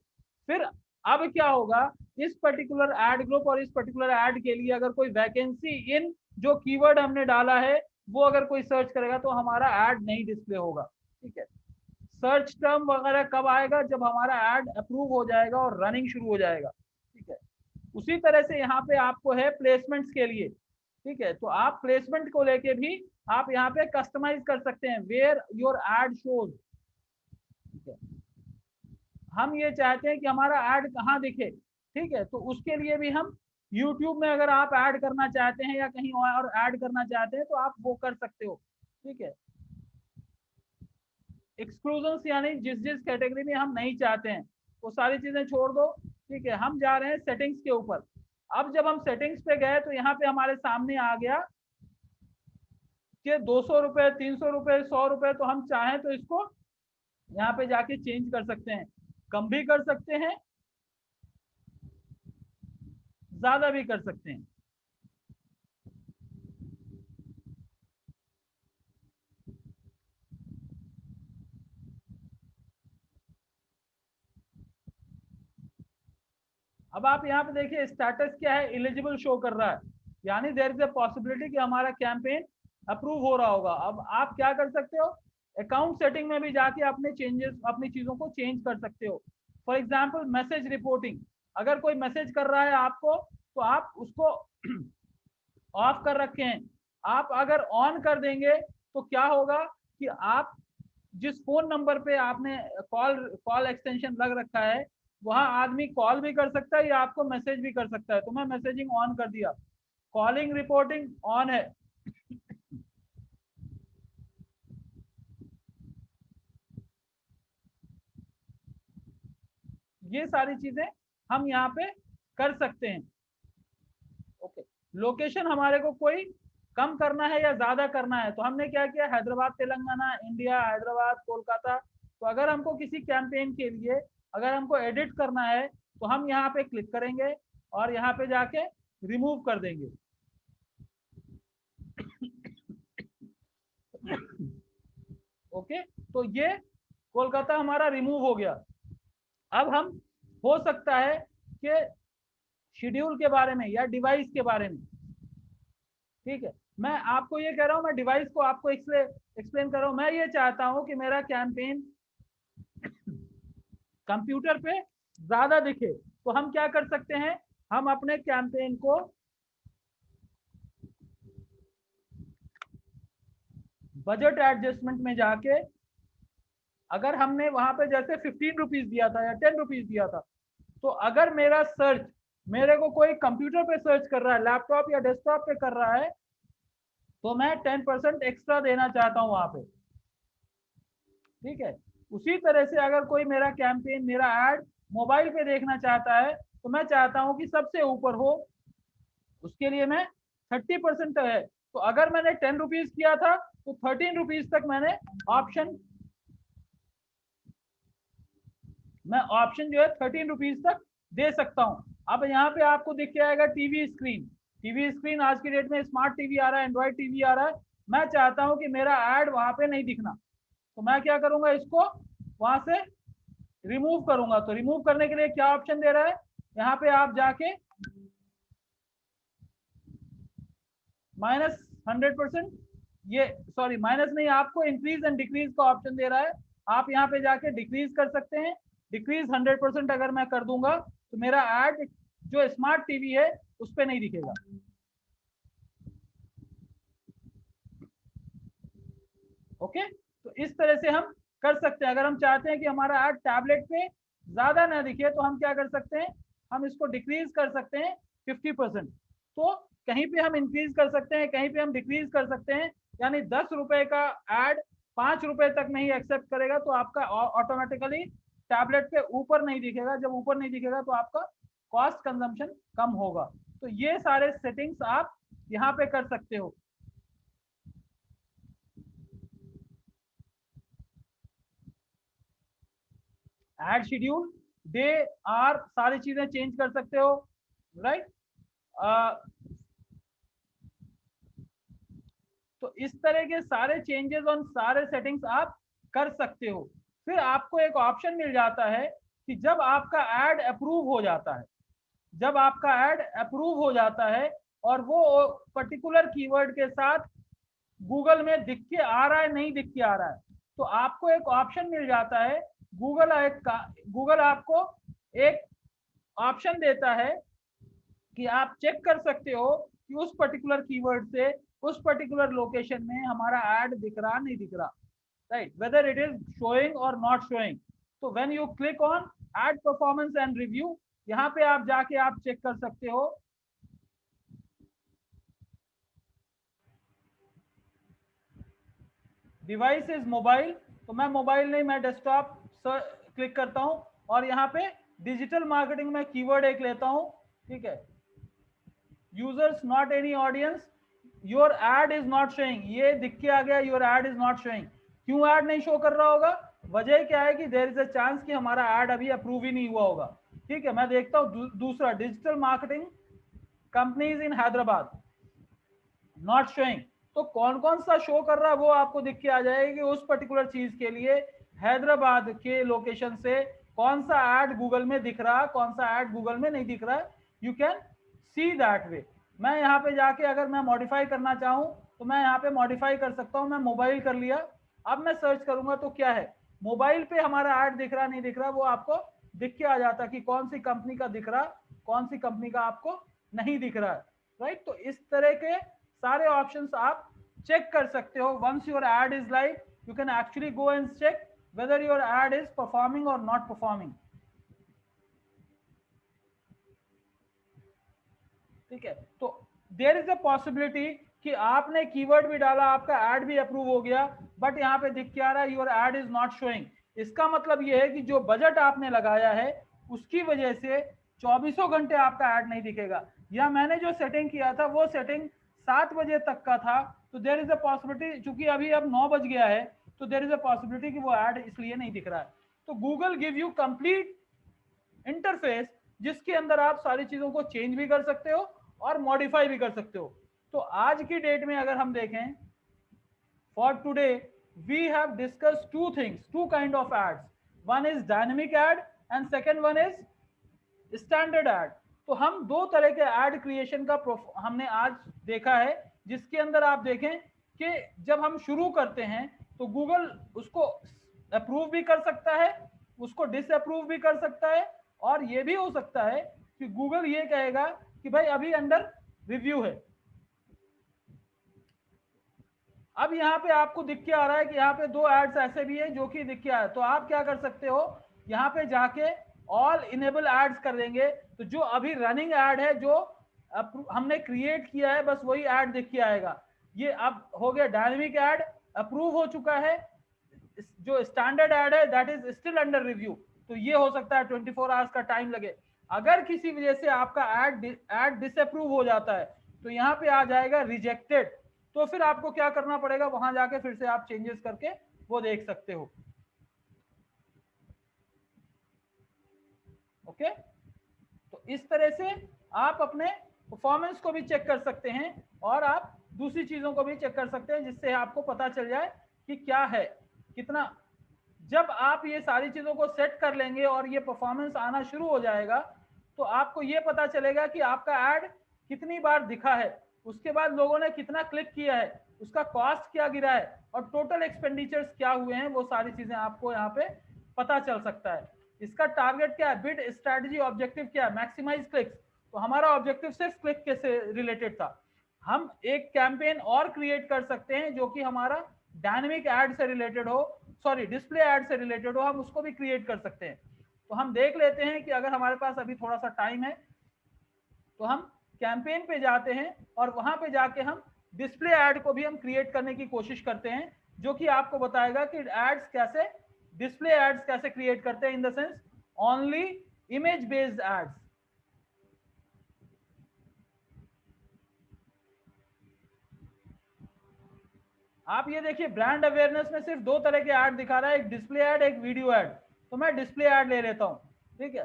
फिर अब क्या होगा, इस पर्टिकुलर ऐड ग्रुप और इस पर्टिकुलर ऐड के लिए अगर कोई वैकेंसी इन जो कीवर्ड हमने डाला है वो अगर कोई सर्च करेगा तो हमारा ऐड नहीं डिस्प्ले होगा। ठीक है, सर्च टर्म वगैरह कब आएगा, जब हमारा ऐड अप्रूव हो जाएगा और रनिंग शुरू हो जाएगा। ठीक है, उसी तरह से यहाँ पे आपको है प्लेसमेंट्स के लिए। ठीक है, तो आप प्लेसमेंट को लेके भी आप यहाँ पे कस्टमाइज कर सकते हैं, वेयर योर एड शोज। ठीक है, हम ये चाहते हैं कि हमारा ऐड कहाँ दिखे। ठीक है, तो उसके लिए भी हम YouTube में अगर आप ऐड करना चाहते हैं या कहीं और ऐड करना चाहते हैं तो आप वो कर सकते हो। ठीक है, एक्सक्लूजन यानी जिस जिस कैटेगरी में हम नहीं चाहते हैं वो सारी चीजें छोड़ दो। ठीक है, हम जा रहे हैं सेटिंग्स के ऊपर। अब जब हम सेटिंग्स पे गए तो यहाँ पे हमारे सामने आ गया कि 200 रुपए, 300 रुपए, 100 रुपए, तो हम चाहें तो इसको यहाँ पे जाके चेंज कर सकते हैं, कम भी कर सकते हैं, ज्यादा भी कर सकते हैं। अब आप यहाँ पे देखिए स्टेटस क्या है, एलिजिबल शो कर रहा है, यानी देयर इज अ पॉसिबिलिटी कि हमारा कैंपेन अप्रूव हो रहा होगा। अब आप क्या कर सकते हो, अकाउंट सेटिंग में भी जाके अपने चेंजेस, अपनी चीजों को चेंज कर सकते हो। फॉर एग्जांपल मैसेज रिपोर्टिंग, अगर कोई मैसेज कर रहा है आपको तो आप उसको ऑफ कर रखे हैं, आप अगर ऑन कर देंगे तो क्या होगा कि आप जिस फोन नंबर पे आपने कॉल एक्सटेंशन लग रखा है वहां आदमी कॉल भी कर सकता है या आपको मैसेज भी कर सकता है। तो मैं मैसेजिंग ऑन कर दिया, कॉलिंग रिपोर्टिंग ऑन है। ये सारी चीजें हम यहाँ पे कर सकते हैं। ओके, लोकेशन हमारे को कोई कम करना है या ज्यादा करना है, तो हमने क्या किया, हैदराबाद तेलंगाना इंडिया, हैदराबाद कोलकाता। तो अगर हमको किसी कैंपेन के लिए अगर हमको एडिट करना है तो हम यहाँ पे क्लिक करेंगे और यहाँ पे जाके रिमूव कर देंगे। ओके, तो ये कोलकाता हमारा रिमूव हो गया। अब हम हो सकता है कि शेड्यूल के बारे में या डिवाइस के बारे में, ठीक है, मैं आपको ये कह रहा हूँ, मैं डिवाइस को आपको एक्सप्लेन कर रहा हूँ। मैं ये चाहता हूँ कि मेरा कैंपेन कंप्यूटर पे ज्यादा दिखे, तो हम क्या कर सकते हैं, हम अपने कैंपेन को बजट एडजस्टमेंट में जाके, अगर हमने वहां पे जैसे 15 रुपीज दिया था या 10 रुपीज दिया था, तो अगर मेरा सर्च मेरे को कोई कंप्यूटर पे सर्च कर रहा है, लैपटॉप या डेस्कटॉप पे कर रहा है, तो मैं 10% एक्स्ट्रा देना चाहता हूं वहां पे। ठीक है, उसी तरह से अगर कोई मेरा कैंपेन, मेरा एड मोबाइल पे देखना चाहता है, तो मैं चाहता हूं कि सबसे ऊपर हो, उसके लिए मैं 30% है। तो अगर मैंने 10 रुपीज किया था तो 13 रुपीज तक मैंने ऑप्शन जो है 13 रुपीज तक दे सकता हूं। अब यहाँ पे आपको दिख के आएगा टीवी स्क्रीन। टीवी स्क्रीन आज की डेट में स्मार्ट टीवी आ रहा है, एंड्रॉइड टीवी आ रहा है। मैं चाहता हूं कि मेरा ऐड वहां पे नहीं दिखना, तो मैं क्या करूंगा, इसको वहां से रिमूव करूंगा। तो रिमूव करने के लिए क्या ऑप्शन दे रहा है, यहाँ पे आप जाके -100%, ये सॉरी माइनस नहीं, आपको इंक्रीज एंड डिक्रीज का ऑप्शन दे रहा है। आप यहाँ पे जाके डिक्रीज कर सकते हैं। डिक्रीज 100% अगर मैं कर दूंगा तो मेरा ऐड जो स्मार्ट टीवी है उस पर नहीं दिखेगा। ओके, तो इस तरह से हम कर सकते हैं। अगर हम चाहते हैं कि हमारा ऐड टैबलेट पे ज्यादा ना दिखे, तो हम क्या कर सकते हैं, हम इसको डिक्रीज कर सकते हैं 50%। तो कहीं पे हम इंक्रीज कर सकते हैं, कहीं पे हम डिक्रीज कर सकते हैं। यानी 10 रुपए का ऐड 5 रुपए तक नहीं एक्सेप्ट करेगा, तो आपका ऑटोमेटिकली टैबलेट पे ऊपर नहीं दिखेगा। जब ऊपर नहीं दिखेगा तो आपका कॉस्ट कंजम्पशन कम होगा। तो ये सारे सेटिंग्स आप यहाँ पे कर सकते हो। ऐड शेड्यूल, डे, आर, सारी चीजें चेंज कर सकते हो, राइट। तो इस तरह के सारे चेंजेस और सारे सेटिंग्स आप कर सकते हो। फिर आपको एक ऑप्शन मिल जाता है कि जब आपका ऐड अप्रूव हो जाता है, जब आपका ऐड अप्रूव हो जाता है और वो पर्टिकुलर कीवर्ड के साथ गूगल में दिख के आ रहा है, नहीं दिख के आ रहा है, तो आपको एक ऑप्शन मिल जाता है। गूगल आपको एक ऑप्शन देता है कि आप चेक कर सकते हो कि उस पर्टिकुलर कीवर्ड से उस पर्टिकुलर लोकेशन में हमारा ऐड दिख रहा नहीं दिख रहा, right, whether it is showing और नॉट शोइंग। तो when you click on add performance and review, यहाँ पे आप जाके आप चेक कर सकते हो। डिवाइस इज मोबाइल, तो मैं मोबाइल नहीं, मैं डेस्कटॉप क्लिक करता हूँ और यहाँ पे डिजिटल मार्केटिंग में कीवर्ड एक लेता हूँ, ठीक है। Users not any audience, your ad is not showing, ये दिख के आ गया, your ad is not showing. क्यों ऐड नहीं शो कर रहा होगा, वजह क्या है कि देयर इज अ चांस कि हमारा ऐड अभी अप्रूव ही नहीं हुआ होगा। ठीक है, मैं देखता हूँ दूसरा, digital marketing companies in Hyderabad, not showing. तो कौन कौन सा शो कर रहा है वो आपको दिख के आ जाएगा कि उस पर्टिकुलर चीज के लिए हैदराबाद के लोकेशन से कौन सा ऐड गूगल में दिख रहा है, कौन सा ऐड गूगल में नहीं दिख रहा है। You can see that way. मैं यहाँ पे जाके अगर मैं मॉडिफाई करना चाहूँ तो मैं यहाँ पे मॉडिफाई कर सकता हूँ। मैं मोबाइल कर लिया, अब मैं सर्च करूंगा तो क्या है, मोबाइल पे हमारा ऐड दिख रहा नहीं दिख रहा, वो आपको दिख के आ जाता कि कौन सी कंपनी का दिख रहा, कौन सी कंपनी का आपको नहीं दिख रहा है, राइट। तो इस तरह के सारे ऑप्शंस आप चेक कर सकते हो। Once your ad is live, you can actually go and check whether your ad is performing or not performing। ठीक है, तो देयर इज अ पॉसिबिलिटी कि आपने कीवर्ड भी डाला, आपका ऐड भी अप्रूव हो गया, बट यहाँ पे दिख के आ रहा है your add is not showing. इसका मतलब ये है कि जो बजट आपने लगाया है उसकी वजह से 24 घंटे आपका ऐड नहीं दिखेगा। या मैंने जो सेटिंग किया था वो सेटिंग 7 बजे तक का था, तो देयर इज अ पॉसिबिलिटी, चूंकि अभी अब 9 बज गया है, तो देयर इज अ पॉसिबिलिटी कि वो ऐड इसलिए नहीं दिख रहा है। तो Google give you complete interface जिसके अंदर आप सारी चीजों को चेंज भी कर सकते हो और मॉडिफाई भी कर सकते हो। तो आज की डेट में अगर हम देखें, for today we have discussed two things, two kind of ads. One is dynamic ad and second one is standard ad. तो हम दो तरह के एड क्रिएशन का हमने आज देखा है, जिसके अंदर आप देखें कि जब हम शुरू करते हैं तो गूगल उसको अप्रूव भी कर सकता है, उसको डिसअप्रूव भी कर सकता है, और ये भी हो सकता है कि गूगल ये कहेगा कि भाई अभी अंडर रिव्यू है। अब यहाँ पे आपको दिख के आ रहा है कि यहाँ पे दो एड्स ऐसे भी हैं जो कि दिख के आ रहा है, तो आप क्या कर सकते हो, यहाँ पे जाके ऑल इनेबल एड्स कर देंगे, तो जो अभी रनिंग एड है जो हमने क्रिएट किया है बस वही एड दिख के आएगा। ये अब हो गया डायनेमिक एड, अप्रूव हो चुका है। जो स्टैंडर्ड एड है that is still under review, तो ये हो सकता है 24 आवर्स का टाइम लगे। अगर किसी वजह से आपका एड डिसअप्रूव हो जाता है तो यहाँ पे आ जाएगा रिजेक्टेड, तो फिर आपको क्या करना पड़ेगा, वहां जाके फिर से आप चेंजेस करके वो देख सकते हो। ओके, तो इस तरह से आप अपने परफॉर्मेंस को भी चेक कर सकते हैं और आप दूसरी चीजों को भी चेक कर सकते हैं, जिससे आपको पता चल जाए कि क्या है कितना। जब आप ये सारी चीजों को सेट कर लेंगे और ये परफॉर्मेंस आना शुरू हो जाएगा तो आपको ये पता चलेगा कि आपका ऐड कितनी बार दिखा है, उसके बाद लोगों ने कितना क्लिक किया है, उसका कॉस्ट क्या गिरा है और टोटल एक्सपेंडिचर्स क्या हुए हैं, वो सारी चीजें आपको यहाँ पे पता चल सकता है। इसका टारगेट क्या है, बिड स्ट्रैटेजी ऑब्जेक्टिव क्या है, मैक्सिमाइज क्लिक्स। तो हमारा ऑब्जेक्टिव सिर्फ क्लिक के से रिलेटेड था। हम एक कैंपेन और क्रिएट कर सकते हैं जो कि हमारा डायनेमिक एड से रिलेटेड हो, सॉरी डिस्प्ले एड से रिलेटेड हो, हम उसको भी क्रिएट कर सकते हैं। तो हम देख लेते हैं कि अगर हमारे पास अभी थोड़ा सा टाइम है तो हम कैंपेन पे जाते हैं और वहां पे जाके हम डिस्प्ले एड को भी हम क्रिएट करने की कोशिश करते हैं, जो कि आपको बताएगा कि एड्स कैसे, डिस्प्ले एड्स कैसे क्रिएट करते हैं, in the sense only image based ads. आप ये देखिए ब्रांड अवेयरनेस में सिर्फ दो तरह के ऐड दिखा रहा है, एक डिस्प्ले ऐड, एक वीडियो ऐड। तो मैं डिस्प्ले ऐड ले लेता हूं, ठीक है।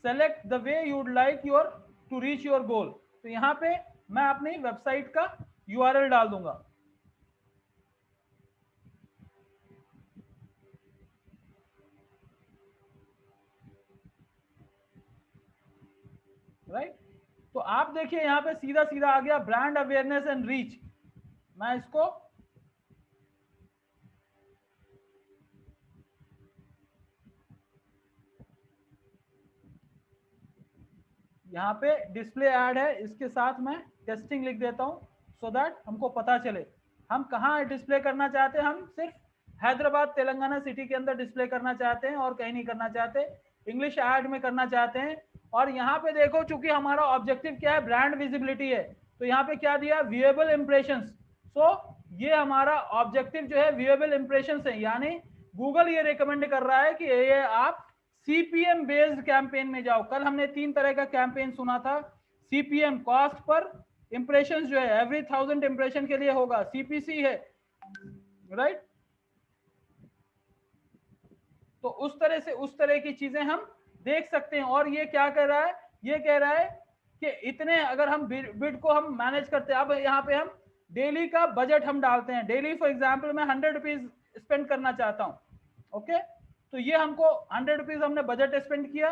Select the way you would like your to reach your goal. तो यहाँ पे मैं अपनी वेबसाइट का यूआरएल डाल दूंगा, राइट। तो आप देखिए यहाँ पे सीधा सीधा आ गया ब्रांड अवेयरनेस एंड रीच। मैं इसको यहाँ पे डिस्प्ले ऐड है, इसके साथ मैं टेस्टिंग लिख देता हूँ सो दैट हमको पता चले हम कहाँ डिस्प्ले करना चाहते हैं। हम सिर्फ हैदराबाद तेलंगाना सिटी के अंदर डिस्प्ले करना चाहते हैं और कहीं नहीं करना चाहते, इंग्लिश ऐड में करना चाहते हैं। और यहाँ पे देखो चूंकि हमारा ऑब्जेक्टिव क्या है, ब्रांड विजिबिलिटी है, तो यहाँ पे क्या दिया, व्यूएबल इंप्रेशंस। सो ये हमारा ऑब्जेक्टिव जो है व्यूएबल इंप्रेशंस है, यानी गूगल ये रिकमेंड कर रहा है कि ये आप सीपीएम बेस्ड कैंपेन में जाओ। कल हमने 3 तरह का कैंपेन सुना था, सीपीएम कॉस्ट पर इंप्रेशन जो है एवरी 1000 इंप्रेशन के लिए होगा, सीपीसी है, राइट। तो उस तरह से उस तरह की चीजें हम देख सकते हैं। और ये क्या कह रहा है, ये कह रहा है कि इतने अगर हम बिड को हम मैनेज करते हैं, अब यहाँ पे हम डेली का बजट हम डालते हैं, डेली फॉर एग्जाम्पल मैं 100 रुपीज स्पेंड करना चाहता हूँ, ओके। तो ये हमको 100 रुपीज हमने बजट स्पेंड किया।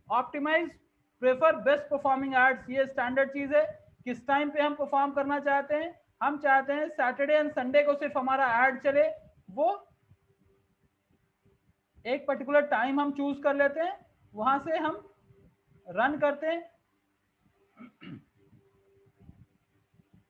Optimise prefer best performing ads, ये स्टैंडर्ड चीज है। किस टाइम पे हम परफॉर्म करना चाहते हैं, हम चाहते हैं सैटरडे एंड संडे को सिर्फ हमारा एड चले, वो एक पर्टिकुलर टाइम हम चूज कर लेते हैं, वहां से हम रन करते हैं,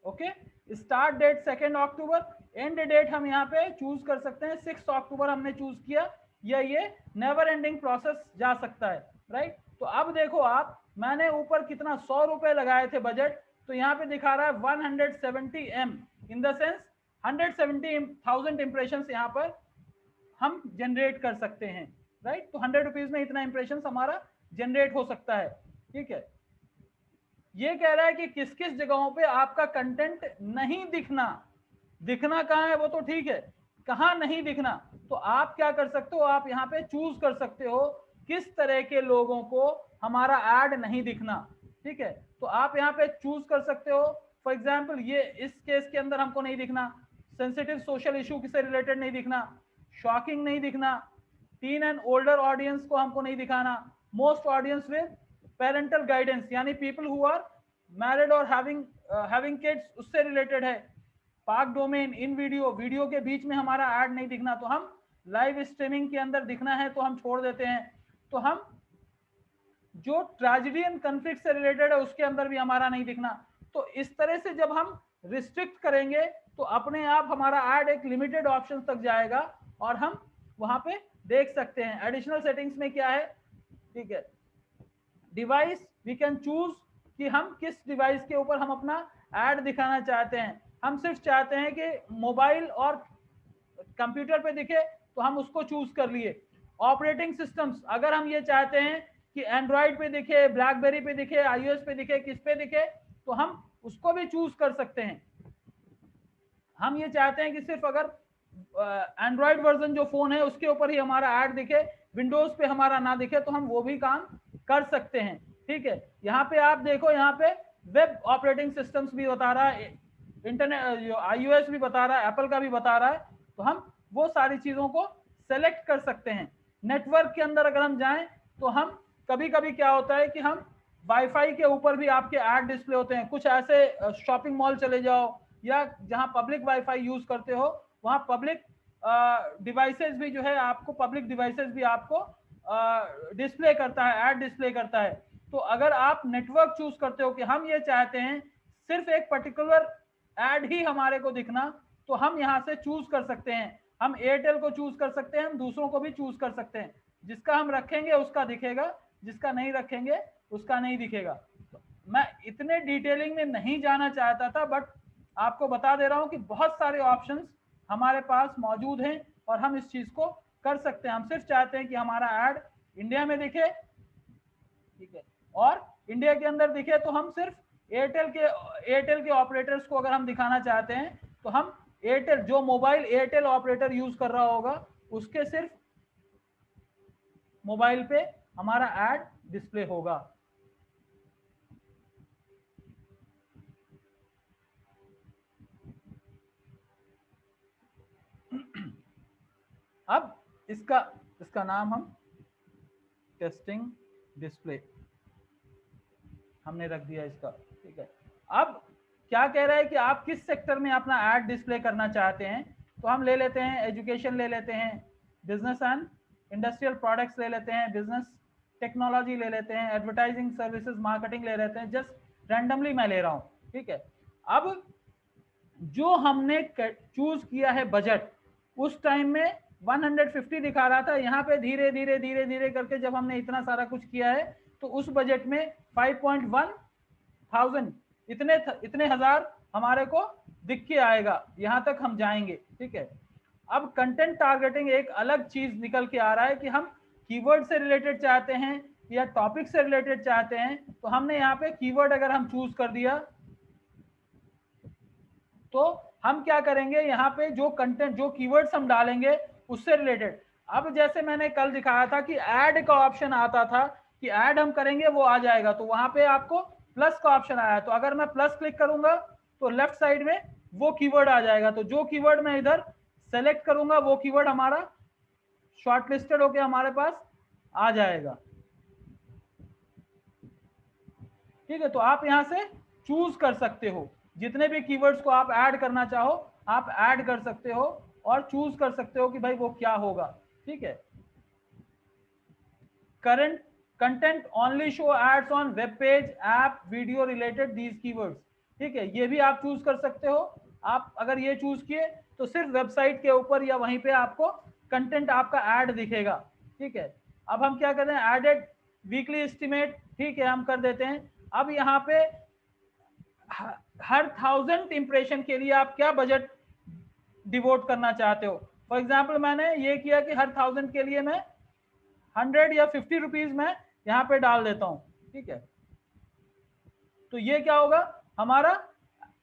okay. Start date 2 October, end date हम यहाँ पे चूज कर सकते हैं 6 अक्टूबर हमने चूज किया, या ये नेवर एंडिंग प्रोसेस जा सकता है, राइट। तो अब देखो आप, मैंने ऊपर कितना 100 रुपए लगाए थे बजट, तो यहाँ पे दिखा रहा है 170 M, in the sense 170,000 impressions यहाँ पर हम जनरेट कर सकते हैं। राइट। तो 100 रुपीज में इतना इंप्रेशन हमारा जनरेट हो सकता है, ठीक है। ये कह रहा है कि किस किस जगहों पे आपका कंटेंट नहीं दिखना, दिखना कहाँ है वो तो ठीक है, कहाँ नहीं दिखना, तो आप क्या कर सकते हो, आप यहाँ पे चूज कर सकते हो किस तरह के लोगों को हमारा ऐड नहीं दिखना, ठीक है। तो आप यहाँ पे चूज कर सकते हो, फॉर एग्जाम्पल ये इस केस के अंदर हमको नहीं दिखना, सेंसिटिव सोशल इशू से रिलेटेड नहीं दिखना, शॉकिंग नहीं दिखना, टीन एंड ओल्डर ऑडियंस को हमको नहीं दिखाना, most audience with parental guidance यानी पीपल हु आर मैरिड और हैविंग किड्स उससे रिलेटेड है, पार्क डोमेन, इन वीडियो, वीडियो के बीच में हमारा ऐड नहीं दिखना, तो हम लाइव स्ट्रीमिंग के अंदर दिखना है तो हम छोड़ देते हैं। तो हम जो ट्रेजेडी एंड कॉन्फ्लिक्ट से रिलेटेड है उसके अंदर भी हमारा नहीं दिखना। तो इस तरह से जब हम रिस्ट्रिक्ट करेंगे तो अपने आप हमारा ऐड एक लिमिटेड ऑप्शन तक जाएगा और हम वहां पे देख सकते हैं। एडिशनल सेटिंग्स में क्या है, ठीक है, डिवाइस वी कैन चूज कि हम किस डिवाइस के ऊपर हम अपना ऐड दिखाना चाहते हैं। हम सिर्फ चाहते हैं कि मोबाइल और कंप्यूटर पे दिखे तो हम उसको चूज कर लिए। ऑपरेटिंग सिस्टम्स, अगर हम ये चाहते हैं कि एंड्रॉइड पे दिखे, ब्लैकबेरी पे दिखे, आईओएस पे दिखे, किस पे दिखे, तो हम उसको भी चूज कर सकते हैं। हम ये चाहते हैं कि सिर्फ अगर एंड्रॉइड वर्जन जो फोन है उसके ऊपर ही हमारा ऐड दिखे, विंडोज पे हमारा ना दिखे, तो हम वो भी काम कर सकते हैं, ठीक है। यहाँ पे आप देखो, यहाँ पे वेब ऑपरेटिंग सिस्टम्स भी बता रहा है, इंटरनेट आईओएस भी बता रहा है, एप्पल का भी बता रहा है, तो हम वो सारी चीजों को सेलेक्ट कर सकते हैं। नेटवर्क के अंदर अगर हम जाएं तो हम कभी कभी क्या होता है कि हम वाईफाई के ऊपर भी आपके ऐड डिस्प्ले होते हैं। कुछ ऐसे शॉपिंग मॉल चले जाओ या जहां पब्लिक वाईफाई यूज करते हो, वहां पब्लिक डिवाइसेस भी जो है आपको, पब्लिक डिवाइसेस भी आपको डिस्प्ले करता है, ऐड डिस्प्ले करता है। तो अगर आप नेटवर्क चूज करते हो कि हम ये चाहते हैं सिर्फ एक पर्टिकुलर ऐड ही हमारे को दिखना, तो हम यहाँ से चूज कर सकते हैं। हम एयरटेल को चूज कर सकते हैं, हम दूसरों को भी चूज कर सकते हैं। जिसका हम रखेंगे उसका दिखेगा, जिसका नहीं रखेंगे उसका नहीं दिखेगा। तो मैं इतने डिटेलिंग में नहीं जाना चाहता था, बट आपको बता दे रहा हूं कि बहुत सारे ऑप्शंस हमारे पास मौजूद हैं और हम इस चीज को कर सकते हैं। हम सिर्फ चाहते हैं कि हमारा ऐड इंडिया में दिखे, ठीक है, और इंडिया के अंदर दिखे तो हम सिर्फ एयरटेल के ऑपरेटर्स को अगर हम दिखाना चाहते हैं तो हम एयरटेल, जो मोबाइल एयरटेल ऑपरेटर यूज कर रहा होगा उसके सिर्फ मोबाइल पे हमारा ऐड डिस्प्ले होगा। अब इसका नाम हम टेस्टिंग डिस्प्ले हमने रख दिया इसका, ठीक है। अब क्या कह रहा है कि आप किस सेक्टर में अपना ऐड डिस्प्ले करना चाहते हैं, तो हम ले लेते हैं एजुकेशन, ले लेते हैं बिजनेस एंड इंडस्ट्रियल प्रोडक्ट्स, ले लेते हैं बिजनेस टेक्नोलॉजी, ले लेते हैं एडवर्टाइजिंग सर्विसेज, मार्केटिंग ले लेते हैं, जस्ट रैंडमली मैं ले रहा हूं, ठीक है। अब जो हमने चूज किया है बजट, उस टाइम में 150 दिखा रहा था, यहाँ पे धीरे धीरे धीरे धीरे करके जब हमने इतना सारा कुछ किया है तो उस बजट में 5.1,000 इतने हजार हमारे को दिख के आएगा, यहाँ तक हम जाएंगे, ठीक है। अब कंटेंट टारगेटिंग एक अलग चीज निकल के आ रहा है कि हम कीवर्ड से रिलेटेड चाहते हैं या टॉपिक से रिलेटेड चाहते हैं, तो हमने यहाँ पे कीवर्ड अगर हम चूज कर दिया तो हम क्या करेंगे, यहाँ पे जो कंटेंट, जो कीवर्ड्स हम डालेंगे उससे रिलेटेड। अब जैसे मैंने कल दिखाया था कि ऐड का ऑप्शन आता था कि ऐड हम करेंगे वो आ जाएगा, तो वहां पे आपको प्लस का ऑप्शन आया, तो अगर मैं प्लस क्लिक करूंगा तो लेफ्ट साइड में वो कीवर्ड आ जाएगा। तो जो कीवर्ड मैं इधर सेलेक्ट करूंगा वो कीवर्ड हमारा शॉर्टलिस्टेड होके हमारे पास आ जाएगा, ठीक है। तो आप यहां से चूज कर सकते हो, जितने भी कीवर्ड्स को आप ऐड करना चाहो आप ऐड कर सकते हो और चूज कर सकते हो कि भाई वो क्या होगा, ठीक है। Current content only show ads on web page, app, video related these keywords, ठीक है, ये भी आप चूज कर सकते हो। आप अगर ये चूज किए तो सिर्फ वेबसाइट के ऊपर या वहीं पे आपको कंटेंट आपका ऐड दिखेगा, ठीक है। अब हम क्या कर रहे हैं, एडेड वीकली एस्टिमेट, ठीक है, हम कर देते हैं। अब यहाँ पे हर 1000 इंप्रेशन के लिए आप क्या बजट डिवोट करना चाहते हो। फॉर एग्जाम्पल मैंने ये किया कि हर 1000 के लिए मैं 100 या 50 रुपीज में यहाँ पे डाल देता हूँ, ठीक है। तो ये क्या होगा, हमारा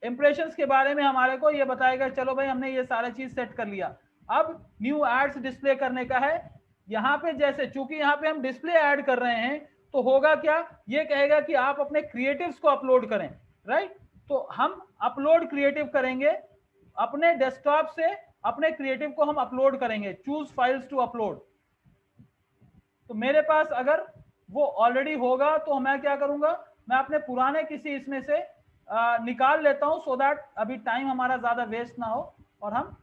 इंप्रेशंस के बारे में हमारे को ये बताएगा, चलो भाई हमने ये सारा चीज सेट कर लिया। अब न्यू एड्स डिस्प्ले करने का है। यहाँ पे जैसे चूंकि यहाँ पे हम डिस्प्ले ऐड कर रहे हैं, तो होगा क्या, ये कहेगा कि आप अपने क्रिएटिव्स को अपलोड करें, राइट। तो हम अपलोड क्रिएटिव करेंगे, अपने डेस्कटॉप से अपने क्रिएटिव को हम अपलोड करेंगे, चूज फाइल्स टू अपलोड। तो मेरे पास अगर वो ऑलरेडी होगा तो मैं क्या करूंगा, मैं अपने पुराने किसी इसमें से निकाल लेता हूं, सो दैट अभी टाइम हमारा ज्यादा वेस्ट ना हो। और हम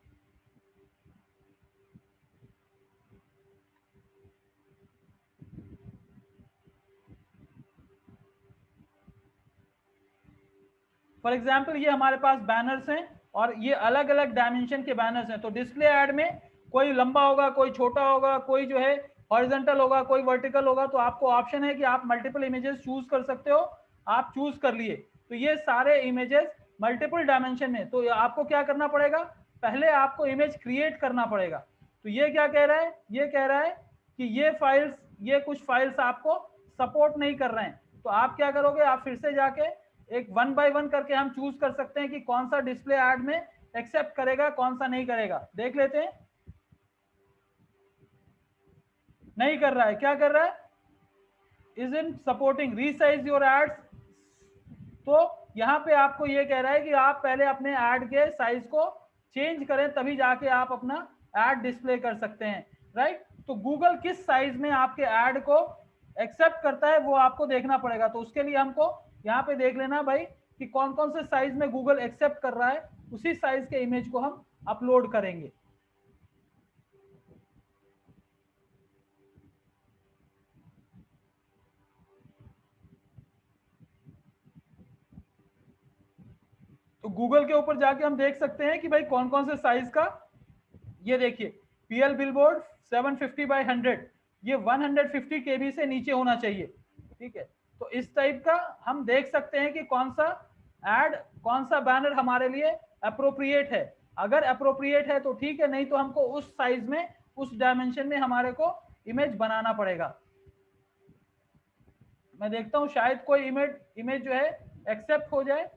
फॉर एग्जाम्पल ये हमारे पास बैनर्स हैं और ये अलग अलग डायमेंशन के बैनर्स हैं। तो डिस्प्ले ऐड में कोई लंबा होगा, कोई छोटा होगा, कोई जो है हॉरिजॉन्टल होगा, कोई वर्टिकल होगा। तो आपको ऑप्शन है कि आप मल्टीपल इमेजेस चूज कर सकते हो, आप चूज कर लिए। तो ये सारे इमेजेस मल्टीपल डायमेंशन में, तो आपको क्या करना पड़ेगा, पहले आपको इमेज क्रिएट करना पड़ेगा। तो ये क्या कह रहा है, ये कह रहा है कि ये फाइल्स, ये कुछ फाइल्स आपको सपोर्ट नहीं कर रहे हैं। तो आप क्या करोगे, आप फिर से जाके एक 1 बाय 1 करके हम चूज कर सकते हैं कि कौन सा डिस्प्ले ऐड में एक्सेप्ट करेगा, कौन सा नहीं करेगा। देख लेते हैं, नहीं कर रहा है, क्या कर रहा है, isn't supporting resize your ads। तो यहाँ पे आपको ये कह रहा है कि आप पहले अपने ऐड के साइज को चेंज करें, तभी जाके आप अपना ऐड डिस्प्ले कर सकते हैं, राइट। तो गूगल किस साइज में आपके ऐड को एक्सेप्ट करता है वो आपको देखना पड़ेगा। तो उसके लिए हमको यहाँ पे देख लेना भाई कि कौन कौन से साइज में गूगल एक्सेप्ट कर रहा है, उसी साइज के इमेज को हम अपलोड करेंगे। तो गूगल के ऊपर जाके हम देख सकते हैं कि भाई कौन कौन से साइज का, ये देखिए पीएल बिलबोर्ड 750 बाय 100, ये 150 केबी से नीचे होना चाहिए, ठीक है। तो इस टाइप का हम देख सकते हैं कि कौन सा ऐड, कौन सा बैनर हमारे लिए अप्रोप्रिएट है। अगर अप्रोप्रिएट है तो ठीक है, नहीं तो हमको उस साइज में, उस डायमेंशन में हमारे को इमेज बनाना पड़ेगा। मैं देखता हूं शायद कोई इमेज जो है एक्सेप्ट हो जाए।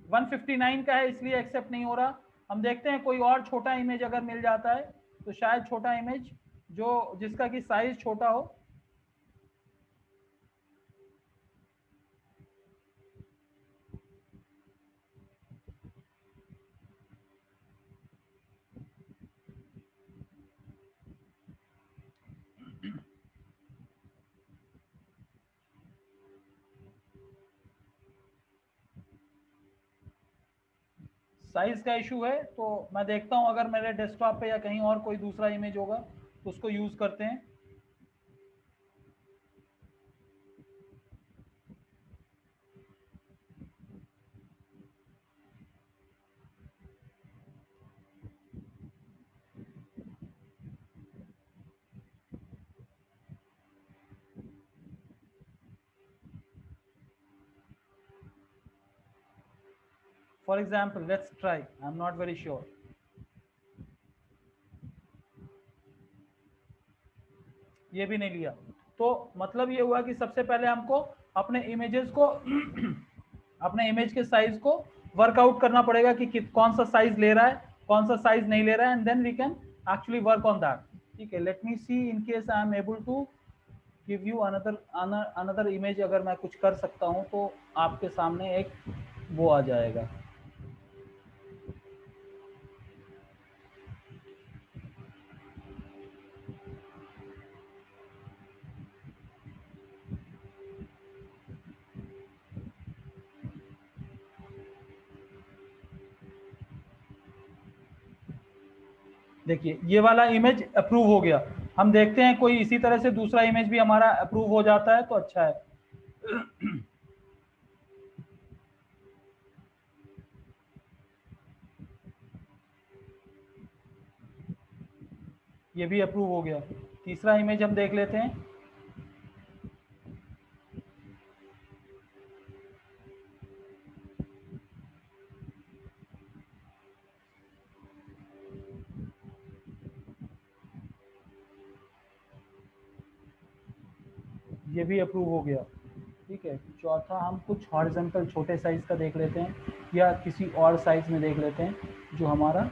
वन 159 का है इसलिए एक्सेप्ट नहीं हो रहा। हम देखते हैं कोई और छोटा इमेज अगर मिल जाता है तो शायद छोटा इमेज जो जिसका कि साइज छोटा हो। साइज का इशू है तो मैं देखता हूं अगर मेरे डेस्कटॉप पे या कहीं और कोई दूसरा इमेज होगा तो उसको यूज करते हैं। For example, let's try. I'm not very sure. ये भी नहीं लिया। तो मतलब ये हुआ कि सबसे पहले हमको अपने इमेजेस को अपने इमेज के साइज को वर्कआउट करना पड़ेगा कि कौन सा साइज ले रहा है, कौन सा साइज नहीं ले रहा है, and then we can actually work on that. ठीक है, let me see in case I am able to give you another image. अगर मैं कुछ कर सकता हूँ तो आपके सामने एक वो आ जाएगा। देखिए ये वाला इमेज अप्रूव हो गया। हम देखते हैं कोई इसी तरह से दूसरा इमेज भी हमारा अप्रूव हो जाता है तो अच्छा है। ये भी अप्रूव हो गया। तीसरा इमेज हम देख लेते हैं। ये भी अप्रूव हो गया। ठीक है, चौथा हम कुछ हॉरिजॉन्टल छोटे साइज का देख लेते हैं या किसी और साइज में देख लेते हैं जो हमारा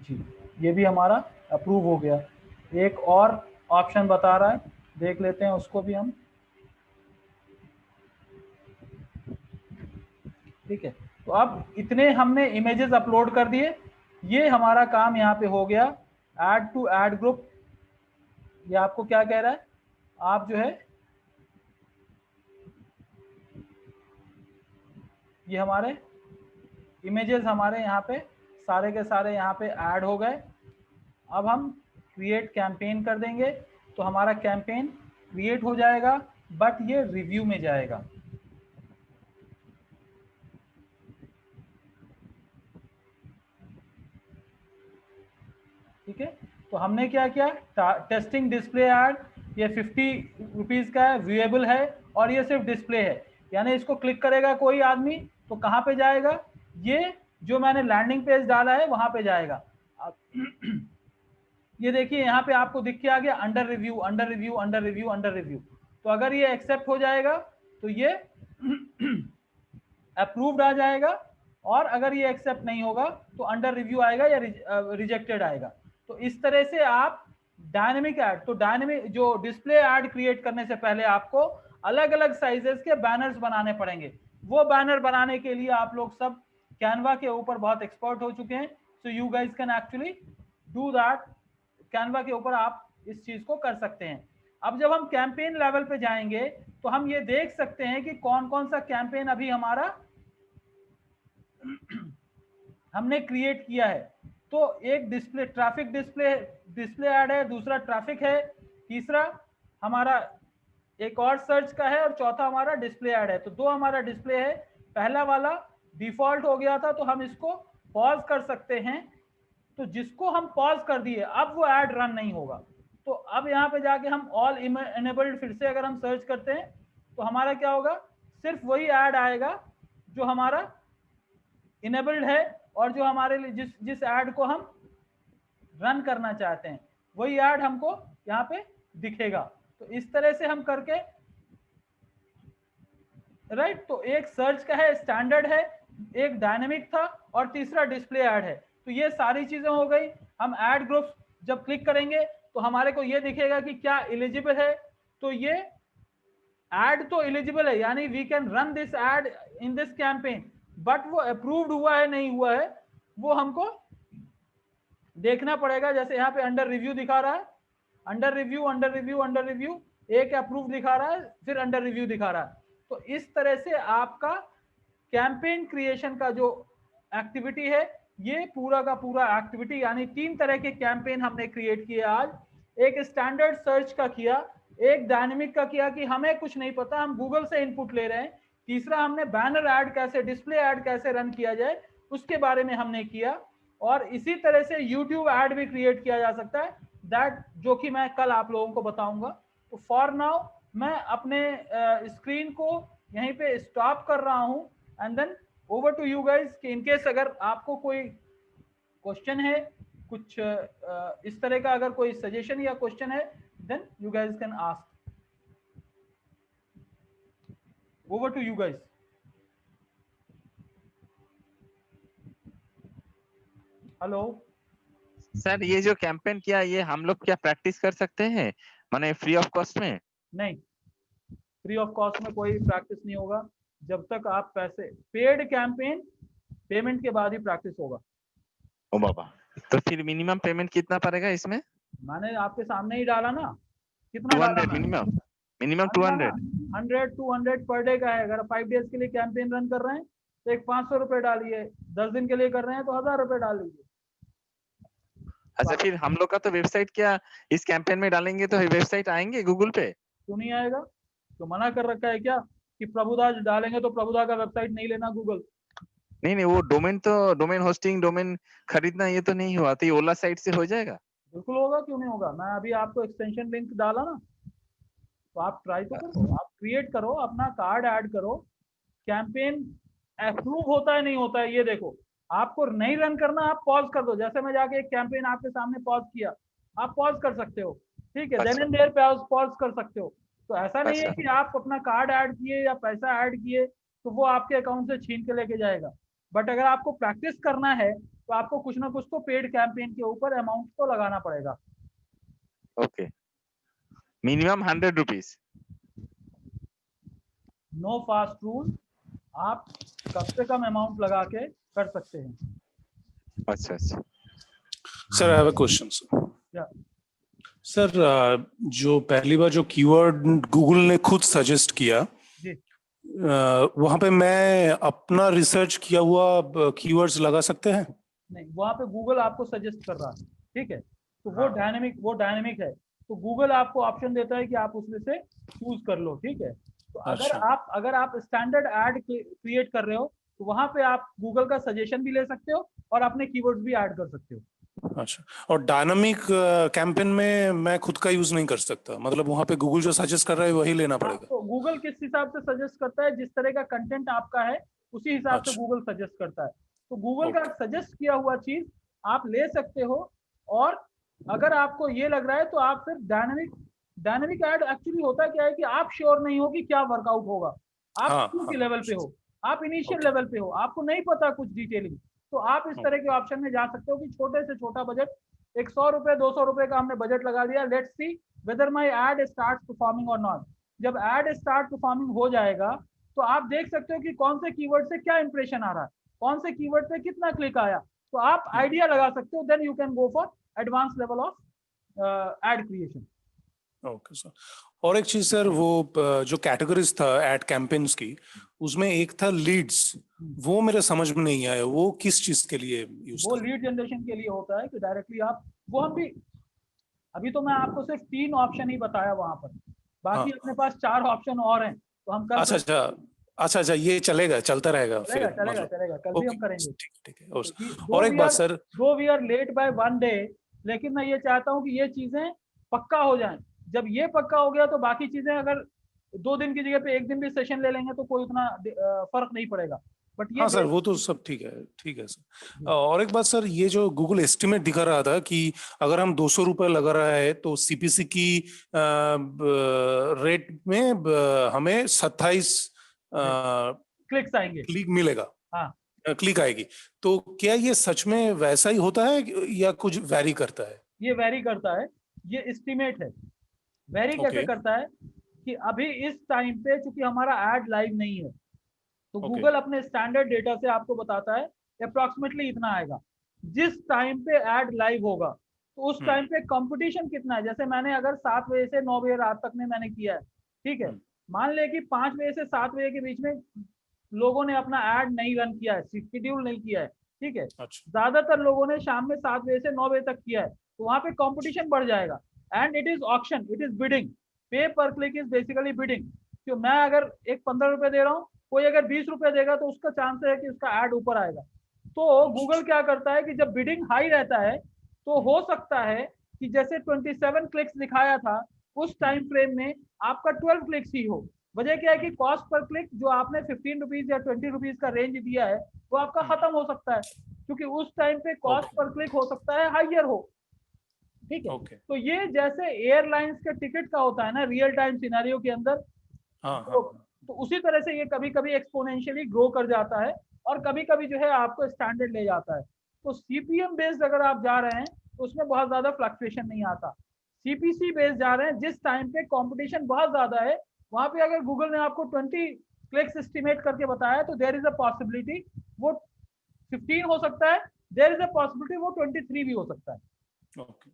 जी, ये भी हमारा अप्रूव हो गया। एक और ऑप्शन बता रहा है, देख लेते हैं उसको भी हम। ठीक है, तो अब इतने हमने इमेजेस अपलोड कर दिए, ये हमारा काम यहाँ पे हो गया। ऐड टू ऐड ग्रुप, ये आपको क्या कह रहा है, आप जो है ये हमारे इमेजेस हमारे यहाँ पे सारे के सारे यहाँ पे ऐड हो गए। अब हम क्रिएट कैंपेन कर देंगे तो हमारा कैंपेन क्रिएट हो जाएगा, बट ये रिव्यू में जाएगा। ठीक है, तो हमने क्या किया, टेस्टिंग डिस्प्ले ऐड, ये 50 रुपीज का है, व्यूएबल है और ये सिर्फ डिस्प्ले है, यानी इसको क्लिक करेगा कोई आदमी तो कहाँ पे जाएगा, ये जो मैंने लैंडिंग पेज डाला है वहां पे जाएगा। अब ये देखिए यहाँ पे आपको दिख के आ गया under review under review under review under review. तो अगर ये एक्सेप्ट हो जाएगा तो ये अप्रूव्ड आ जाएगा, और अगर ये एक्सेप्ट नहीं होगा तो अंडर रिव्यू आएगा या रिजेक्टेड आएगा। तो इस तरह से आप डायनेमिक ऐड, तो डायनेमिक जो डिस्प्ले ऐड क्रिएट करने से पहले आपको अलग अलग साइजेस के बैनर्स बनाने पड़ेंगे। वो बैनर बनाने के लिए आप लोग सब कैनवा के ऊपर बहुत एक्सपर्ट हो चुके हैं, so you guys can actually do that. Canva के ऊपर आप इस चीज को कर सकते हैं। अब जब हम कैंपेन लेवल पे जाएंगे तो हम ये देख सकते हैं कि कौन कौन सा कैंपेन अभी हमारा हमने क्रिएट किया है। तो एक डिस्प्ले ट्रैफिक डिस्प्ले ऐड है, दूसरा ट्रैफिक है, तीसरा हमारा एक और सर्च का है और चौथा हमारा डिस्प्ले ऐड है। तो दो हमारा डिस्प्ले है, पहला वाला डिफॉल्ट हो गया था तो हम इसको पॉज कर सकते हैं। तो जिसको हम पॉज कर दिए अब वो ऐड रन नहीं होगा। तो अब यहाँ पे जाके हम ऑल इनेबल्ड फिर से अगर हम सर्च करते हैं तो हमारा क्या होगा, सिर्फ वही ऐड आएगा जो हमारा इनेबल्ड है और जो हमारे लिए जिस ऐड को हम रन करना चाहते हैं वही ऐड हमको यहाँ पे दिखेगा। तो इस तरह से हम करके राइट, तो एक सर्च का है, स्टैंडर्ड है, एक डायनेमिक था और तीसरा डिस्प्ले ऐड है। तो ये सारी चीजें हो गई। हम ऐड ग्रुप्स जब क्लिक करेंगे तो हमारे को ये दिखेगा कि क्या एलिजिबल है। तो ये ऐड तो एलिजिबल है, यानी we can run this ad in this campaign, but वो अप्रूव्ड हुआ है नहीं हुआ है वो हमको देखना पड़ेगा। जैसे यहाँ पे अंडर रिव्यू दिखा रहा है, under review under review under review, एक अप्रूव दिखा रहा है फिर अंडर रिव्यू दिखा रहा है। तो इस तरह से आपका कैंपेन क्रिएशन का जो एक्टिविटी है ये पूरा का पूरा एक्टिविटी, यानी 3 तरह के कैंपेन हमने क्रिएट किए आज। एक स्टैंडर्ड सर्च का किया, एक डायनेमिक का किया कि हमें कुछ नहीं पता हम गूगल से इनपुट ले रहे हैं, तीसरा हमने बैनर ऐड कैसे, डिस्प्ले ऐड कैसे रन किया जाए उसके बारे में हमने किया, और इसी तरह से यूट्यूब ऐड भी क्रिएट किया जा सकता है दैट, जो कि मैं कल आप लोगों को बताऊंगा। तो फॉर नाउ मैं अपने स्क्रीन को यहीं पे स्टॉप कर रहा हूं and then over to you guys कि इनकेस अगर आपको कोई क्वेश्चन है, कुछ इस तरह का अगर कोई सजेशन या क्वेश्चन है then you guys can ask. Over to you guys. Hello sir, ये जो कैंपेन किया ये हम लोग क्या प्रैक्टिस कर सकते हैं, माने फ्री ऑफ कॉस्ट में? नहीं, फ्री ऑफ कॉस्ट में कोई प्रैक्टिस नहीं होगा जब तक आप पैसे, पेड कैंपेन पेमेंट के बाद ही प्रैक्टिस होगा। ओ बाबा, तो फिर मिनिमम पेमेंट कितना पड़ेगा इसमें? मैंने आपके सामने ही डाला ना, कितना 200 मिनिमम 200 100-200 पर डे का है। अगर 5 डेज के लिए कैंपेन रन कर रहे हैं तो एक 500 रुपए डालिए, 10 दिन के लिए कर रहे हैं तो 1000 रुपए डाल लीजिए। अच्छा, फिर हम लोग का तो वेबसाइट क्या इस कैंपेन में डालेंगे तो वेबसाइट आएंगे गूगल पे? क्यों नहीं आएगा? तो मना कर रखा है क्या कि प्रभुदास डालेंगे तो प्रभुदा का वेबसाइट नहीं लेना गूगल? नहीं, वो डोमेन होस्टिंग, डोमेन खरीदना ये तो नहीं हुआ, तो ये ओला साइट से हो जाएगा? बिल्कुल होगा, क्यों नहीं होगा। मैं अभी आपको एक्सटेंशन लिंक डाला ना, तो आप ट्राई तो करो, आप क्रिएट करो, अपना कार्ड ऐड करो, कैंपेन अप्रूव होता है नहीं होता है ये देखो। आपको नहीं रन करना, आप पॉज कर दो। जैसे मैं जाके एक कैंपेन आपके सामने पॉज किया, आप पॉज कर सकते हो, ठीक है, देन अच्छा। एंड देयर पॉज कर सकते हो। तो ऐसा नहीं है अच्छा। कि आप अपना कार्ड ऐड किए या पैसा ऐड किए तो वो आपके अकाउंट से छीन के लेके जाएगा। बट अगर आपको प्रैक्टिस करना है तो आपको कुछ ना कुछ तो पेड कैंपेन के ऊपर अमाउंट तो लगाना पड़ेगा। Okay, minimum 100 rupees. No fast rule, आप कम से कम अमाउंट लगा के कर सकते हैं। अच्छा अच्छा। Sir I have a question sir. या सर जो पहली बार जो कीवर्ड गूगल ने खुद सजेस्ट किया, जी, वहां पे मैं अपना रिसर्च किया हुआ कीवर्ड्स लगा सकते हैं? नहीं, वहाँ पे गूगल आपको सजेस्ट कर रहा है, ठीक है, तो वो हाँ। डायनेमिक है। तो गूगल आपको ऑप्शन देता है कि आप उसमें से चूज कर लो, ठीक है। तो अच्छा। अगर आप स्टैंडर्ड ऐड क्रिएट कर रहे हो तो वहाँ पे आप गूगल का सजेशन भी ले सकते हो और अपने कीवर्ड्स भी ऐड कर सकते हो। अच्छा, और डायनामिक कैंपेन में मैं खुद का यूज नहीं कर सकता, मतलब वहां पे गूगल जो सजेस्ट कर रहा है वही लेना पड़ेगा? तो गूगल किस हिसाब से सजेस्ट करता है, जिस तरह का कंटेंट आपका है उसी हिसाब से अच्छा। गूगल सजेस्ट करता है। तो गूगल का ओके। सजेस्ट किया हुआ चीज आप ले सकते हो। और अगर आपको ये लग रहा है तो आप फिर डायनामिक ऐड एक्चुअली होता क्या है कि आप श्योर नहीं हो कि क्या वर्कआउट होगा, आप हाँ शुरू के हाँ। लेवल पे हो, आप इनिशियल ओके। लेवल पे हो, आपको नहीं पता कुछ डिटेलिंग, तो आप इस तरह के ऑप्शन में जा सकते हो कि छोटे से छोटा बजट, एक 100 रुपए 200 रुपए का हमने बजट लगा दिया, let's see whether my ad start performing और नॉट। जब एड स्टार्ट परफॉर्मिंग हो जाएगा तो आप देख सकते हो कि कौन से कीवर्ड से क्या इंप्रेशन आ रहा है, कौन से कीवर्ड पे कितना क्लिक आया, तो आप आइडिया लगा सकते हो। Then you can go for advance level of ad creation. Okay sir. और एक चीज सर, वो जो कैटेगरीज था एड कैंपेन्स की, उसमें एक था लीड्स, वो मेरे समझ में नहीं आया, वो किस चीज के लिए यूज वो करें? लीड जनरेशन के लिए होता है कि डायरेक्टली आप, वो हम भी, अभी तो मैं आपको सिर्फ 3 ऑप्शन ही बताया वहां पर, बाकी हाँ। अपने पास 4 ऑप्शन और हैं, तो हम कर अच्छा सकते अच्छा। अच्छा अच्छा, ये चलेगा, चलता रहेगा हैं। चलेगा फिर चलेगा मतलब? चलेगा, कल भी हम ओके करेंगे। ठीक है ठीक है। और एक बात sir. Though we are late by 1 day, लेकिन मैं ये चाहता हूँ कि ये चीजें पक्का हो जाएं। जब ये पक्का हो गया तो बाकी चीजें, अगर 2 दिन की जगह पे 1 दिन भी सेशन ले लेंगे तो कोई उतना फर्क नहीं पड़ेगा। बट ये हाँ सर, वो तो सब ठीक है सर। और एक बात सर, ये जो गूगल एस्टिमेट दिखा रहा था कि अगर हम 200 रुपए लगा रहा है तो सीपीसी की रेट में हमें 27 क्लिक्स आएंगे। क्लिक मिलेगा, हाँ, क्लिक आएगी। तो क्या ये सच में वैसा ही होता है या कुछ वैरी करता है? ये वेरी करता है, ये एस्टिमेट है। वेरी कैसे ओके। करता है कि अभी इस टाइम पे चूंकि हमारा एड लाइव नहीं है, तो ओके। गूगल अपने स्टैंडर्ड डेटा से आपको बताता है अप्रोक्सीमेटली इतना आएगा। जिस टाइम पे ऐड लाइव होगा तो उस टाइम पे कंपटीशन कितना है, जैसे मैंने अगर 7 बजे से 9 बजे रात तक में मैंने किया है, ठीक है, मान ले कि 5 बजे से 7 बजे के बीच में लोगों ने अपना ऐड नहीं रन किया है, शेड्यूल नहीं किया है, ठीक है, अच्छा। ज्यादातर लोगों ने शाम में 7 बजे से 9 बजे तक किया है, तो वहां पे कंपटीशन बढ़ जाएगा। And it is auction, it is bidding, पे पर क्लिक इज बेसिकली बिडिंग। तो मैं अगर एक 15 रुपए दे रहा हूँ, कोई अगर 20 रुपए देगा तो उसका चांस है कि उसका ऐड ऊपर आएगा। तो गूगल क्या करता है कि जब बिडिंग हाई रहता है तो हो सकता है कि जैसे 27 क्लिक्स दिखाया था उस टाइम फ्रेम में आपका 12 क्लिक्स ही हो। वजह क्या है कि कॉस्ट पर क्लिक जो आपने 15 रुपीज या 20 रुपीज का रेंज दिया है वो आपका खत्म हो सकता है, क्योंकि उस टाइम पे कॉस्ट पर क्लिक हो सकता है हाइयर हो, ठीक है। ओके। तो ये जैसे एयरलाइंस के टिकट का होता है ना रियल टाइम सिनेरियो के अंदर, हाँ तो, हाँ। तो उसी तरह से ये कभी कभी एक्सपोनेंशियली ग्रो कर जाता है और कभी कभी जो है आपको स्टैंडर्ड ले जाता है। तो सीपीएम बेस्ड अगर आप जा रहे हैं तो उसमें बहुत ज्यादा फ्लक्चुएशन नहीं आता। सीपीसी बेस्ड जा रहे हैं, जिस टाइम पे कंपटीशन बहुत ज्यादा है वहां पे अगर गूगल ने आपको 20 क्लिक्स एस्टिमेट करके बताया तो देयर इज अ पॉसिबिलिटी वो 15 हो सकता है, देयर इज अ पॉसिबिलिटी वो 23 भी हो सकता है। ओके।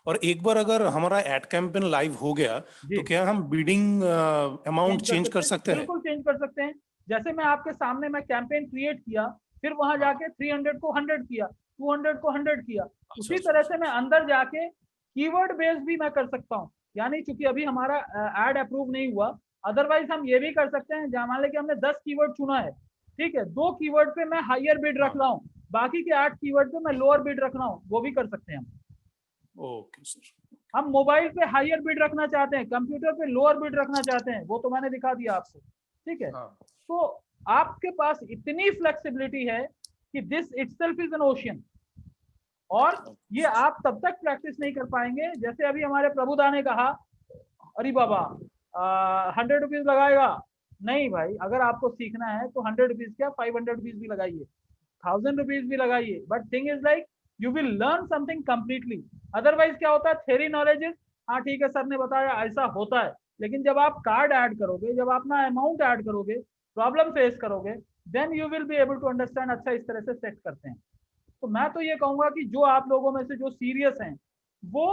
और एक बार अगर हमारा एड कैंपेन लाइव हो गया जी, तो क्या हम बिडिंग अमाउंट चेंज कर सकते हैं? बिल्कुल चेंज कर सकते हैं। जैसे मैं आपके सामने मैं कैंपेन क्रिएट किया, फिर वहां हाँ। जाके 300 को 100 किया, 200 को 100 किया, अच्छा उसी अच्छा तरह अच्छा। से मैं अंदर जाके कीवर्ड बेस्ड भी मैं कर सकता हूँ। यानी चूंकि अभी हमारा एड अप्रूव नहीं हुआ, अदरवाइज हम ये भी कर सकते हैं, जहाँ मान लें कि हमने 10 कीवर्ड चुना है, ठीक है, 2 कीवर्ड पे मैं हाइयर बिड रख हाँ। रहा हूँ, बाकी के 8 कीवर्ड पे मैं लोअर बिड रख रहा हूँ, वो भी कर सकते हैं हम। Okay sir. हम मोबाइल पे हाइयर बिड रखना चाहते हैं, कंप्यूटर पे लोअर बिड रखना चाहते हैं, वो तो मैंने दिखा दिया आपको, ठीक है। हाँ। तो आपके पास इतनी फ्लेक्सिबिलिटी है कि this itself is an ocean, और ये आप तब तक प्रैक्टिस नहीं कर पाएंगे, जैसे अभी हमारे प्रभुदा ने कहा अरे बाबा 100 रुपीज लगाएगा, नहीं भाई, अगर आपको सीखना है तो 100 रुपीज क्या 500 रुपीज भी लगाइए, 1000 रुपीज भी लगाइए, but thing is like you will learn something completely. Otherwise क्या होता है, थ्योरी नॉलेज इज हाँ ठीक है सर ने बताया ऐसा होता है, लेकिन जब आप कार्ड ऐड करोगे, जब अपना अमाउंट ऐड करोगे, प्रॉब्लम फेस करोगे, then you will be able to understand अच्छा इस तरह से सेट करते हैं। तो मैं तो ये कहूंगा कि जो आप लोगों में से जो सीरियस हैं, वो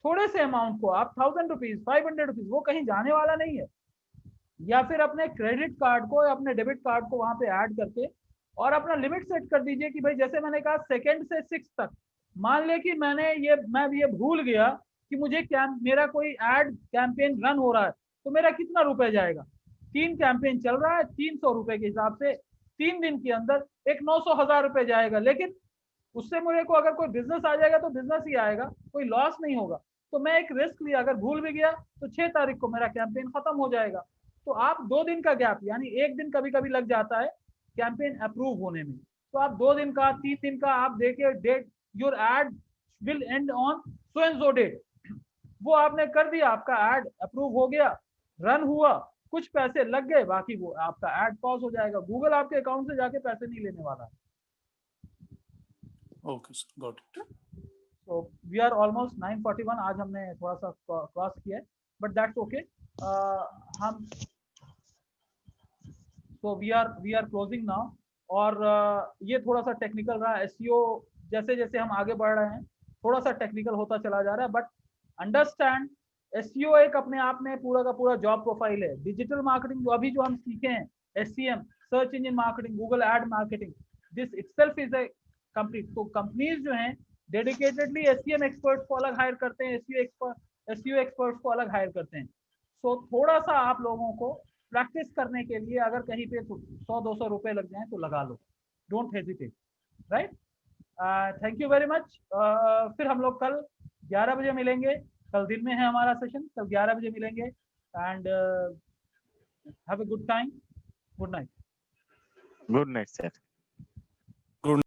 थोड़े से अमाउंट को आप 1000 रुपीज 500 रुपीज, वो कहीं जाने वाला नहीं है, या फिर अपने क्रेडिट कार्ड को या अपने डेबिट कार्ड को वहां पे ऐड करके और अपना लिमिट सेट कर दीजिए कि भाई जैसे मैंने कहा 2nd से 6th तक, मान ले कि मैं ये भूल गया कि मुझे मेरा कोई एड कैंपेन रन हो रहा है, तो मेरा कितना रुपए जाएगा, 3 कैंपेन चल रहा है 300 रुपए के हिसाब से, 3 दिन के अंदर एक 900,000 रुपए जाएगा, लेकिन उससे मेरे को अगर कोई बिजनेस आ जाएगा तो बिजनेस ही आएगा, कोई लॉस नहीं होगा। तो मैं एक रिस्क लिया, अगर भूल भी गया तो 6 तारीख को मेरा कैंपेन खत्म हो जाएगा। तो आप 2 दिन का गैप, यानी 1 दिन कभी कभी लग जाता है कैंपेन अप्रूव होने में, तो आप 2 दिन का 3 दिन का आप देखिए date, your ad will end on so and so date, वो आपने कर दिया, आपका एड अप्रूव हो गया, रन हुआ, कुछ पैसे लग गए, बाकी वो आपका एड पॉज हो जाएगा, गूगल आपके अकाउंट से जाके पैसे नहीं लेने वाला है। Okay sir, got it. So we are almost 9:41, आज हमने थोड़ा सा क्रॉस किया है, बट दैट्स ओके। हम so we are closing now, और ये थोड़ा सा टेक्निकल रहा, एसईओ जैसे जैसे हम आगे बढ़ रहे हैं थोड़ा सा टेक्निकल होता चला जा रहा है, बट अंडरस्टैंड एसईओ एक अपने आप में पूरा का पूरा जॉब प्रोफाइल है। डिजिटल मार्केटिंग जो अभी जो हम सीखे हैं, SCM, search engine marketing, Google ad marketing, this itself is a complete. तो कंपनीज जो हैं डेडिकेटेडली एससीएम एक्सपर्ट्स को अलग हायर करते हैं, एसईओ एक्सपर्ट्स को अलग हायर करते हैं। सो थोड़ा सा आप लोगों को प्रैक्टिस करने के लिए अगर कहीं पे 100-200 रुपए लग जाए तो लगा लो, don't hesitate, right. Thank you very much. फिर हम लोग कल 11 बजे मिलेंगे, कल दिन में है हमारा सेशन, कल 11 बजे मिलेंगे, and have a good time, good night. Good night sir.